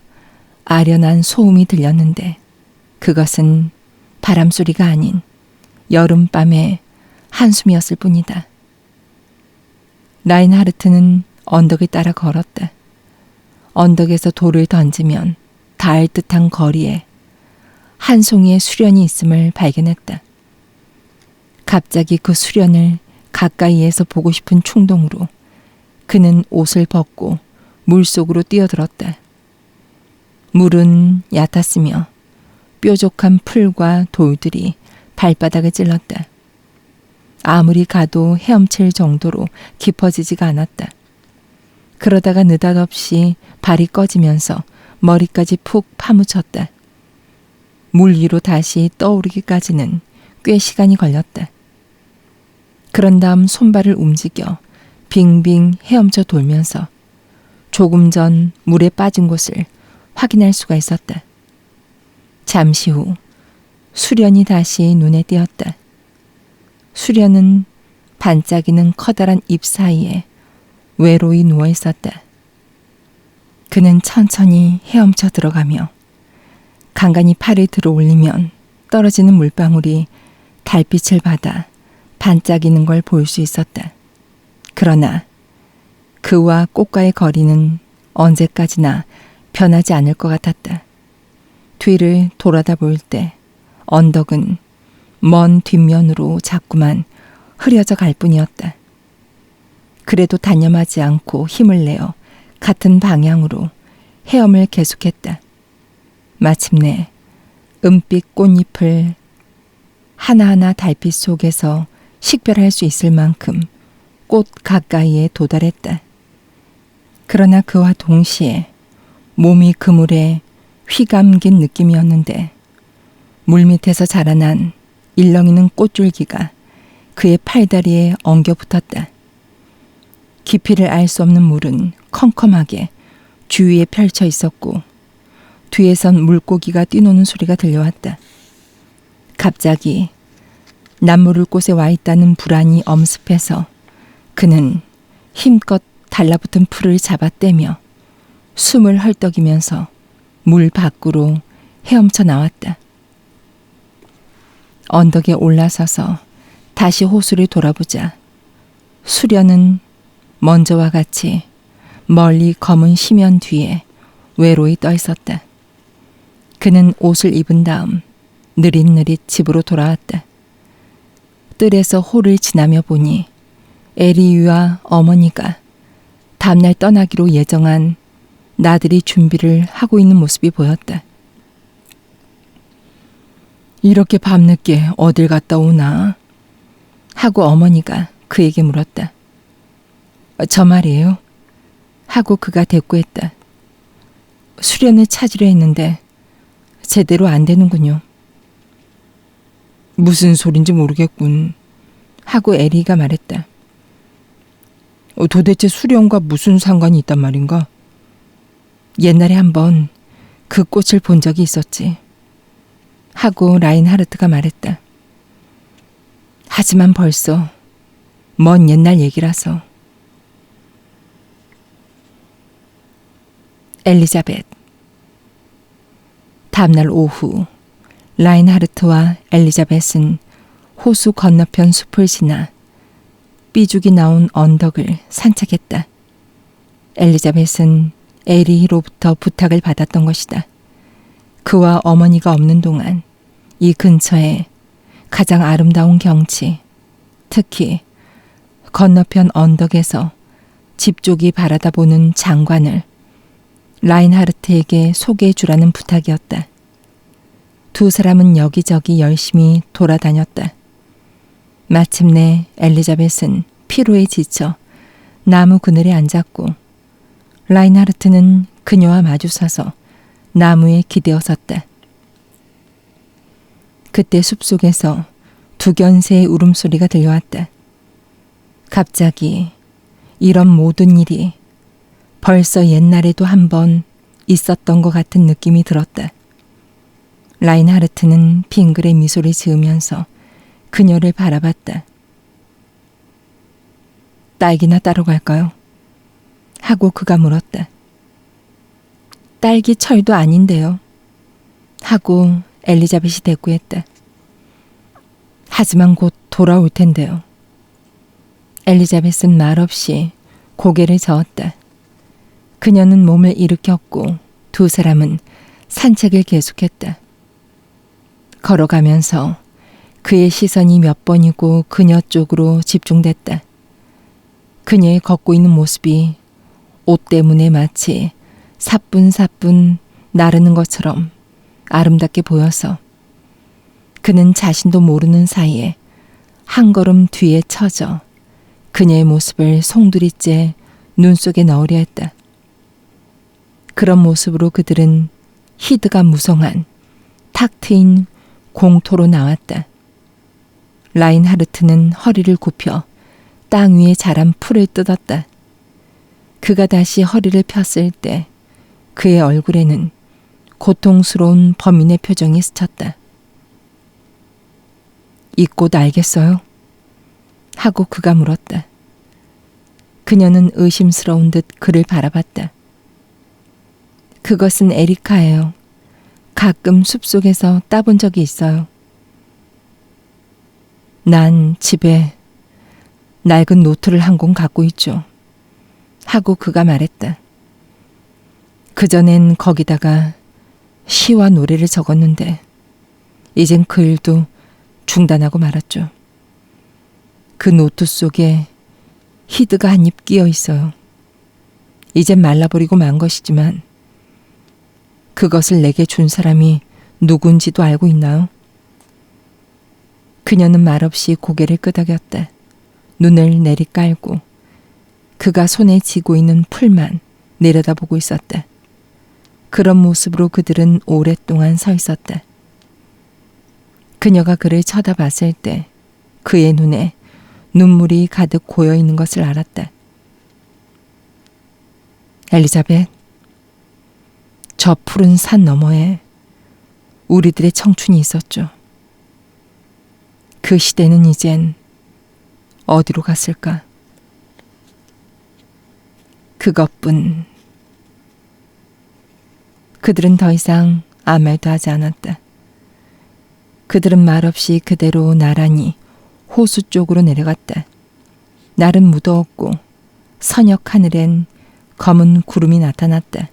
아련한 소음이 들렸는데 그것은 바람소리가 아닌 여름밤의 한숨이었을 뿐이다. 라인하르트는 언덕을 따라 걸었다. 언덕에서 돌을 던지면 닿을 듯한 거리에 한 송이의 수련이 있음을 발견했다. 갑자기 그 수련을 가까이에서 보고 싶은 충동으로 그는 옷을 벗고 물속으로 뛰어들었다. 물은 얕았으며 뾰족한 풀과 돌들이 발바닥을 찔렀다. 아무리 가도 헤엄칠 정도로 깊어지지가 않았다. 그러다가 느닷없이 발이 꺼지면서 머리까지 푹 파묻혔다. 물 위로 다시 떠오르기까지는 꽤 시간이 걸렸다. 그런 다음 손발을 움직여 빙빙 헤엄쳐 돌면서 조금 전 물에 빠진 곳을 확인할 수가 있었다. 잠시 후 수련이 다시 눈에 띄었다. 수련은 반짝이는 커다란 잎 사이에 외로이 누워 있었다. 그는 천천히 헤엄쳐 들어가며 간간히 팔을 들어 올리면 떨어지는 물방울이 달빛을 받아 반짝이는 걸 볼 수 있었다. 그러나 그와 꽃과의 거리는 언제까지나 변하지 않을 것 같았다. 뒤를 돌아다 볼 때 언덕은 먼 뒷면으로 자꾸만 흐려져 갈 뿐이었다. 그래도 단념하지 않고 힘을 내어 같은 방향으로 헤엄을 계속했다. 마침내 은빛 꽃잎을 하나하나 달빛 속에서 식별할 수 있을 만큼 꽃 가까이에 도달했다. 그러나 그와 동시에 몸이 그물에 휘감긴 느낌이었는데 물밑에서 자라난 일렁이는 꽃줄기가 그의 팔다리에 엉겨 붙었다. 깊이를 알 수 없는 물은 컴컴하게 주위에 펼쳐 있었고 뒤에선 물고기가 뛰노는 소리가 들려왔다. 갑자기 남모를 곳에 와 있다는 불안이 엄습해서 그는 힘껏 달라붙은 풀을 잡아떼며 숨을 헐떡이면서 물 밖으로 헤엄쳐 나왔다. 언덕에 올라서서 다시 호수를 돌아보자 수련은 먼저와 같이 멀리 검은 심연 뒤에 외로이 떠 있었다. 그는 옷을 입은 다음 느릿느릿 집으로 돌아왔다. 뜰에서 홀을 지나며 보니 에리유와 어머니가 다음날 떠나기로 예정한 나들이 준비를 하고 있는 모습이 보였다. 이렇게 밤늦게 어딜 갔다 오나? 하고 어머니가 그에게 물었다. 저 말이에요. 하고 그가 대꾸했다. 수련을 찾으려 했는데 제대로 안 되는군요. 무슨 소린지 모르겠군. 하고 에리가 말했다. 도대체 수련과 무슨 상관이 있단 말인가? 옛날에 한번 그 꽃을 본 적이 있었지. 하고 라인하르트가 말했다. 하지만 벌써 먼 옛날 얘기라서. 엘리자벳. 다음날 오후 라인하르트와 엘리자벳은 호수 건너편 숲을 지나 삐죽이 나온 언덕을 산책했다. 엘리자벳은 에리히로부터 부탁을 받았던 것이다. 그와 어머니가 없는 동안 이 근처에 가장 아름다운 경치, 특히 건너편 언덕에서 집 쪽이 바라다 보는 장관을 라인하르트에게 소개해 주라는 부탁이었다. 두 사람은 여기저기 열심히 돌아다녔다. 마침내 엘리자벳은 피로에 지쳐 나무 그늘에 앉았고 라인하르트는 그녀와 마주서서 나무에 기대어 섰다. 그때 숲속에서 두견새의 울음소리가 들려왔다. 갑자기 이런 모든 일이 벌써 옛날에도 한번 있었던 것 같은 느낌이 들었다. 라인하르트는 빙그레 미소를 지으면서 그녀를 바라봤다. 딸기나 따러 갈까요? 하고 그가 물었다. 딸기 철도 아닌데요. 하고 엘리자벳이 대꾸했다. 하지만 곧 돌아올 텐데요. 엘리자벳은 말없이 고개를 저었다. 그녀는 몸을 일으켰고 두 사람은 산책을 계속했다. 걸어가면서 그의 시선이 몇 번이고 그녀 쪽으로 집중됐다. 그녀의 걷고 있는 모습이 옷 때문에 마치 사뿐사뿐 나르는 것처럼 아름답게 보여서 그는 자신도 모르는 사이에 한 걸음 뒤에 처져 그녀의 모습을 송두리째 눈 속에 넣으려 했다. 그런 모습으로 그들은 히드가 무성한 탁 트인 공터로 나왔다. 라인하르트는 허리를 굽혀 땅 위에 자란 풀을 뜯었다. 그가 다시 허리를 폈을 때 그의 얼굴에는 고통스러운 범인의 표정이 스쳤다. 이 꽃 알겠어요? 하고 그가 물었다. 그녀는 의심스러운 듯 그를 바라봤다. 그것은 에리카예요. 가끔 숲속에서 따본 적이 있어요. 난 집에 낡은 노트를 한 권 갖고 있죠. 하고 그가 말했다. 그전엔 거기다가 시와 노래를 적었는데 이젠 그 일도 중단하고 말았죠. 그 노트 속에 히드가 한 입 끼어 있어요. 이젠 말라버리고 만 것이지만 그것을 내게 준 사람이 누군지도 알고 있나요? 그녀는 말없이 고개를 끄덕였다. 눈을 내리깔고 그가 손에 쥐고 있는 풀만 내려다보고 있었다. 그런 모습으로 그들은 오랫동안 서 있었다. 그녀가 그를 쳐다봤을 때 그의 눈에 눈물이 가득 고여 있는 것을 알았다. 엘리자벳, 저 푸른 산 너머에 우리들의 청춘이 있었죠. 그 시대는 이젠 어디로 갔을까? 그것뿐. 그들은 더 이상 아무 말도 하지 않았다. 그들은 말없이 그대로 나란히 호수 쪽으로 내려갔다. 날은 무더웠고 서녁 하늘엔 검은 구름이 나타났다.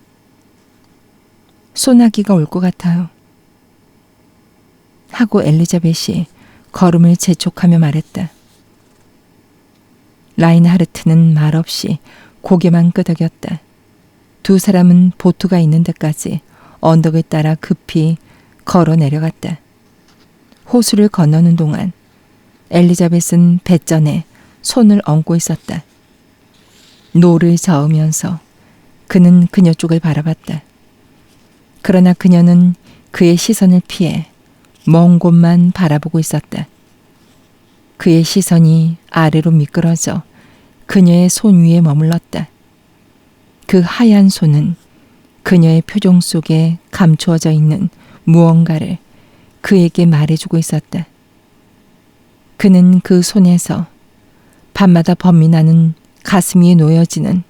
소나기가 올 것 같아요. 하고 엘리자벳이 걸음을 재촉하며 말했다. 라인하르트는 말없이 고개만 끄덕였다. 두 사람은 보트가 있는 데까지 언덕을 따라 급히 걸어 내려갔다. 호수를 건너는 동안 엘리자벳은 뱃전에 손을 얹고 있었다. 노를 저으면서 그는 그녀 쪽을 바라봤다. 그러나 그녀는 그의 시선을 피해 먼 곳만 바라보고 있었다. 그의 시선이 아래로 미끄러져 그녀의 손 위에 머물렀다. 그 하얀 손은 그녀의 표정 속에 감추어져 있는 무언가를 그에게 말해주고 있었다. 그는 그 손에서 밤마다 범민하는 가슴 위에 놓여지는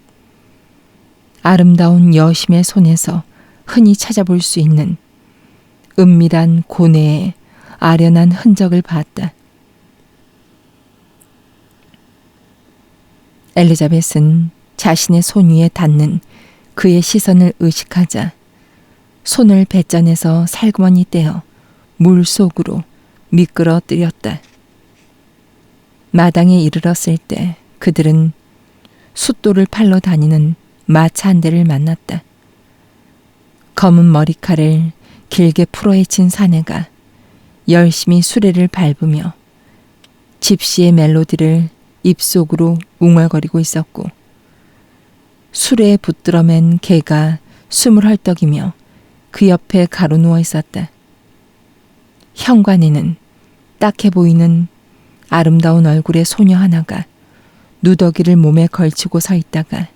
아름다운 여심의 손에서 흔히 찾아볼 수 있는 은밀한 고뇌의 아련한 흔적을 봤다. 엘리자벳은 자신의 손 위에 닿는 그의 시선을 의식하자 손을 뱃전에서 살그머니 떼어 물 속으로 미끄러뜨렸다. 마당에 이르렀을 때 그들은 숫돌을 팔러 다니는 마차 한 대를 만났다. 검은 머리칼을 길게 풀어헤친 사내가 열심히 수레를 밟으며 집시의 멜로디를 입속으로 웅얼거리고 있었고 수레에 붙들어 맨 개가 숨을 헐떡이며 그 옆에 가로누워 있었다. 현관에는 딱해 보이는 아름다운 얼굴의 소녀 하나가 누더기를 몸에 걸치고 서 있다가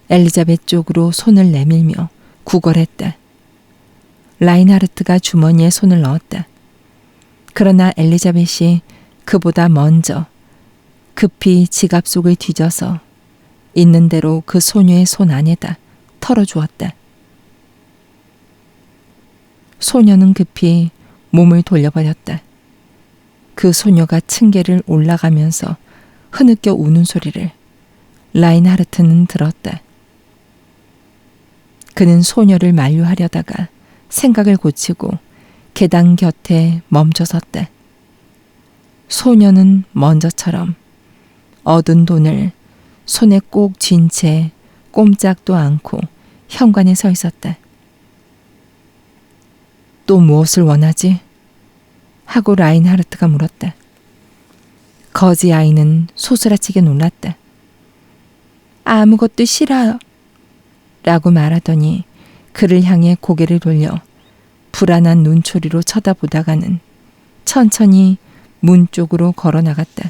엘리자벳 쪽으로 손을 내밀며 구걸했다. 라인하르트가 주머니에 손을 넣었다. 그러나 엘리자벳이 그보다 먼저 급히 지갑 속을 뒤져서 있는 대로 그 소녀의 손 안에다 털어주었다. 소녀는 급히 몸을 돌려버렸다. 그 소녀가 층계를 올라가면서 흐느껴 우는 소리를 라인하르트는 들었다. 그는 소녀를 만류하려다가 생각을 고치고 계단 곁에 멈춰섰다. 소녀는 먼저처럼 얻은 돈을 손에 꼭 쥔 채 꼼짝도 않고 현관에 서 있었다. 또 무엇을 원하지? 하고 라인하르트가 물었다. 거지 아이는 소스라치게 놀랐다. 아무것도 싫어요. 라고 말하더니 그를 향해 고개를 돌려 불안한 눈초리로 쳐다보다가는 천천히 문 쪽으로 걸어 나갔다.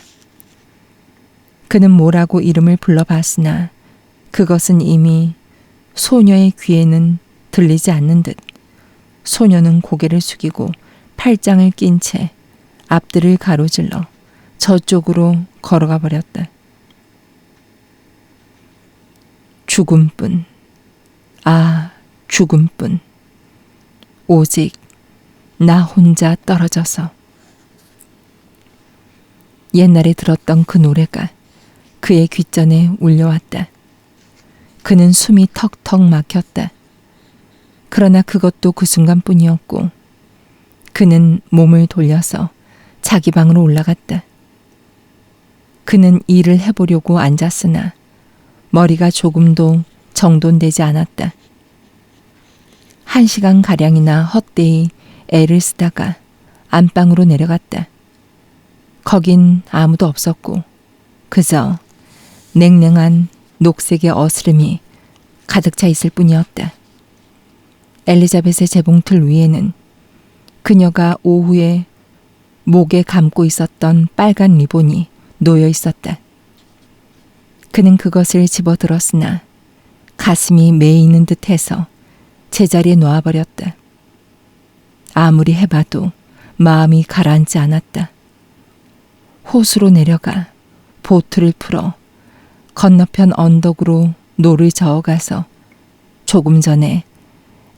그는 뭐라고 이름을 불러봤으나 그것은 이미 소녀의 귀에는 들리지 않는 듯 소녀는 고개를 숙이고 팔짱을 낀 채 앞들을 가로질러 저쪽으로 걸어가 버렸다. 죽음뿐. 아, 죽음뿐. 오직 나 혼자 떨어져서. 옛날에 들었던 그 노래가 그의 귓전에 울려왔다. 그는 숨이 턱턱 막혔다. 그러나 그것도 그 순간뿐이었고 그는 몸을 돌려서 자기 방으로 올라갔다. 그는 일을 해보려고 앉았으나 머리가 조금도 정돈되지 않았다. 1시간가량이나 헛되이 애를 쓰다가 안방으로 내려갔다. 거긴 아무도 없었고 그저 냉랭한 녹색의 어스름이 가득 차 있을 뿐이었다. 엘리자벳의 재봉틀 위에는 그녀가 오후에 목에 감고 있었던 빨간 리본이 놓여 있었다. 그는 그것을 집어들었으나 가슴이 메이는 듯해서 제자리에 놓아버렸다. 아무리 해봐도 마음이 가라앉지 않았다. 호수로 내려가 보트를 풀어 건너편 언덕으로 노를 저어가서 조금 전에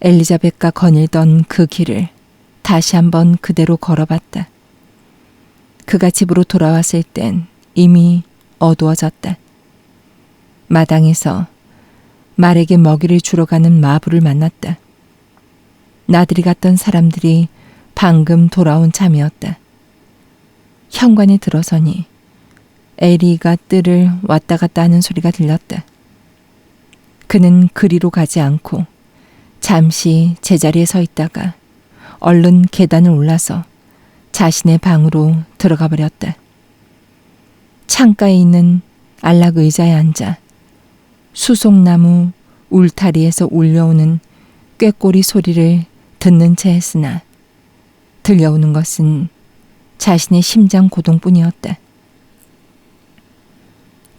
엘리자벳과 거닐던 그 길을 다시 한번 그대로 걸어봤다. 그가 집으로 돌아왔을 땐 이미 어두워졌다. 마당에서 말에게 먹이를 주러 가는 마부를 만났다. 나들이 갔던 사람들이 방금 돌아온 참이었다. 현관에 들어서니 에리가 뜰을 왔다 갔다 하는 소리가 들렸다. 그는 그리로 가지 않고 잠시 제자리에 서 있다가 얼른 계단을 올라서 자신의 방으로 들어가 버렸다. 창가에 있는 안락 의자에 앉아 수송나무 울타리에서 울려오는 꾀꼬리 소리를 듣는 채 했으나 들려오는 것은 자신의 심장 고동뿐이었다.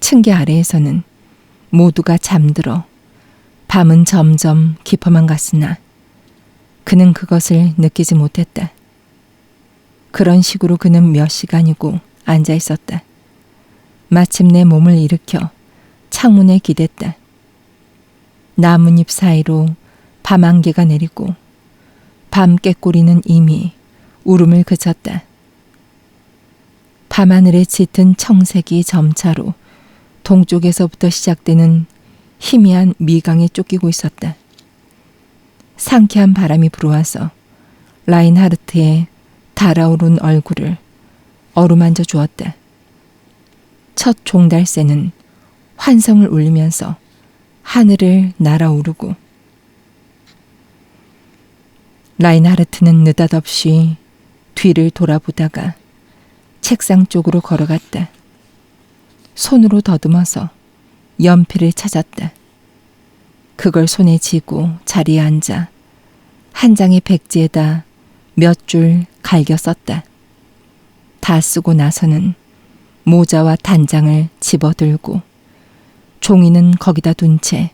층계 아래에서는 모두가 잠들어 밤은 점점 깊어만 갔으나 그는 그것을 느끼지 못했다. 그런 식으로 그는 몇 시간이고 앉아 있었다. 마침내 몸을 일으켜 창문에 기댔다. 나뭇잎 사이로 밤안개가 내리고 밤 꾀꼬리는 이미 울음을 그쳤다. 밤하늘에 짙은 청색이 점차로 동쪽에서부터 시작되는 희미한 미강에 쫓기고 있었다. 상쾌한 바람이 불어와서 라인하르트의 달아오른 얼굴을 어루만져 주었다. 첫 종달새는 환성을 울리면서 하늘을 날아오르고 라인하르트는 느닷없이 뒤를 돌아보다가 책상 쪽으로 걸어갔다. 손으로 더듬어서 연필을 찾았다. 그걸 손에 쥐고 자리에 앉아 한 장의 백지에다 몇 줄 갈겨 썼다. 다 쓰고 나서는 모자와 단장을 집어들고 종이는 거기다 둔 채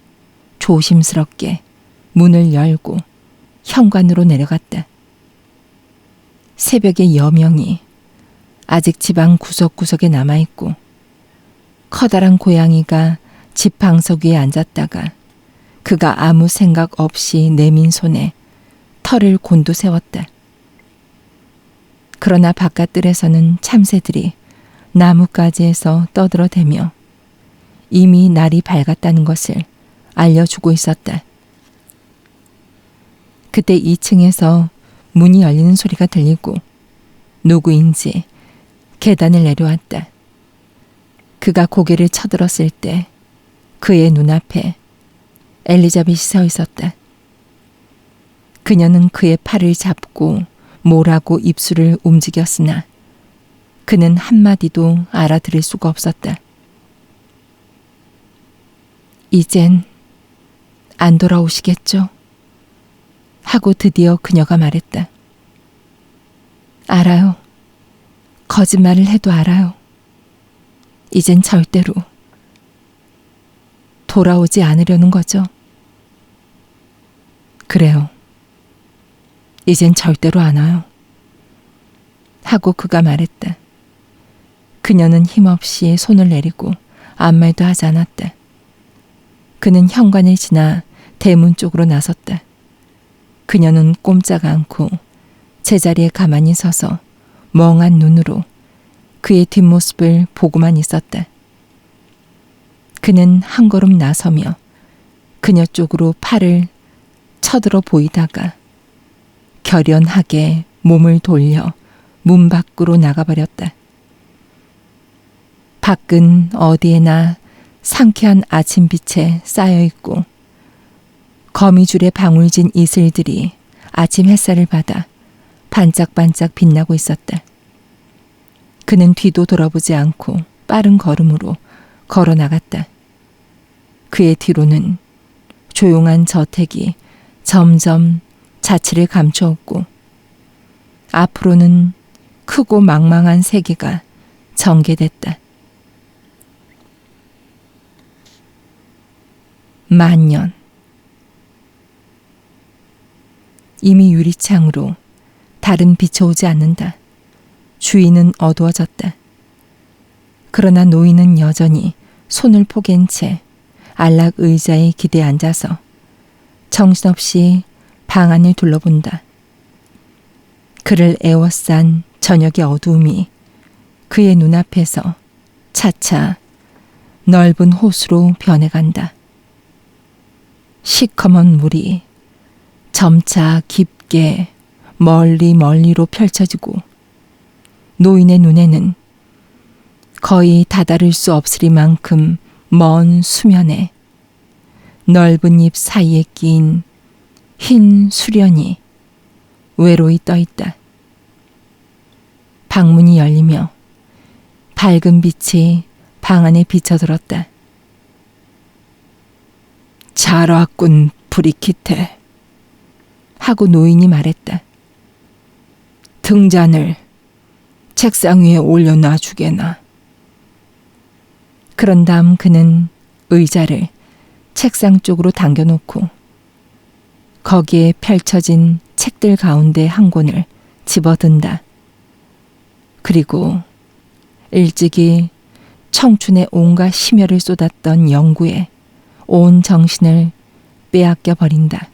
조심스럽게 문을 열고 현관으로 내려갔다. 새벽의 여명이 아직 집안 구석구석에 남아있고 커다란 고양이가 집 방석 위에 앉았다가 그가 아무 생각 없이 내민 손에 털을 곤두세웠다. 그러나 바깥들에서는 참새들이 나뭇가지에서 떠들어대며 이미 날이 밝았다는 것을 알려주고 있었다. 그때 2층에서 문이 열리는 소리가 들리고 누구인지 계단을 내려왔다. 그가 고개를 쳐들었을 때 그의 눈앞에 엘리자벳이 서 있었다. 그녀는 그의 팔을 잡고 뭐라고 입술을 움직였으나 그는 한마디도 알아들을 수가 없었다. 이젠 안 돌아오시겠죠? 하고 드디어 그녀가 말했다. 알아요. 거짓말을 해도 알아요. 이젠 절대로 돌아오지 않으려는 거죠. 그래요. 이젠 절대로 안 와요. 하고 그가 말했다. 그녀는 힘없이 손을 내리고 아무 말도 하지 않았다. 그는 현관을 지나 대문 쪽으로 나섰다. 그녀는 꼼짝 않고 제자리에 가만히 서서 멍한 눈으로 그의 뒷모습을 보고만 있었다. 그는 한 걸음 나서며 그녀 쪽으로 팔을 쳐들어 보이다가 결연하게 몸을 돌려 문 밖으로 나가버렸다. 밖은 어디에나 상쾌한 아침빛에 쌓여있고 거미줄에 방울진 이슬들이 아침 햇살을 받아 반짝반짝 빛나고 있었다. 그는 뒤도 돌아보지 않고 빠른 걸음으로 걸어 나갔다. 그의 뒤로는 조용한 저택이 점점 자취를 감추었고 앞으로는 크고 망망한 세계가 전개됐다. 만년. 이미 유리창으로 달은 비춰오지 않는다. 주위는 어두워졌다. 그러나 노인은 여전히 손을 포갠 채 안락 의자에 기대 앉아서 정신없이 방 안을 둘러본다. 그를 에워싼 저녁의 어두움이 그의 눈앞에서 차차 넓은 호수로 변해간다. 시커먼 물이 점차 깊게 멀리로 펼쳐지고 노인의 눈에는 거의 다다를 수 없으리만큼 먼 수면에 넓은 잎 사이에 낀 흰 수련이 외로이 떠 있다. 방문이 열리며 밝은 빛이 방 안에 비쳐들었다. 잘 왔군, 브리키테. 하고 노인이 말했다. 등잔을 책상 위에 올려놔 주게나. 그런 다음 그는 의자를 책상 쪽으로 당겨놓고 거기에 펼쳐진 책들 가운데 한 권을 집어든다. 그리고 일찍이 청춘의 온갖 심혈을 쏟았던 연구에 온 정신을 빼앗겨 버린다.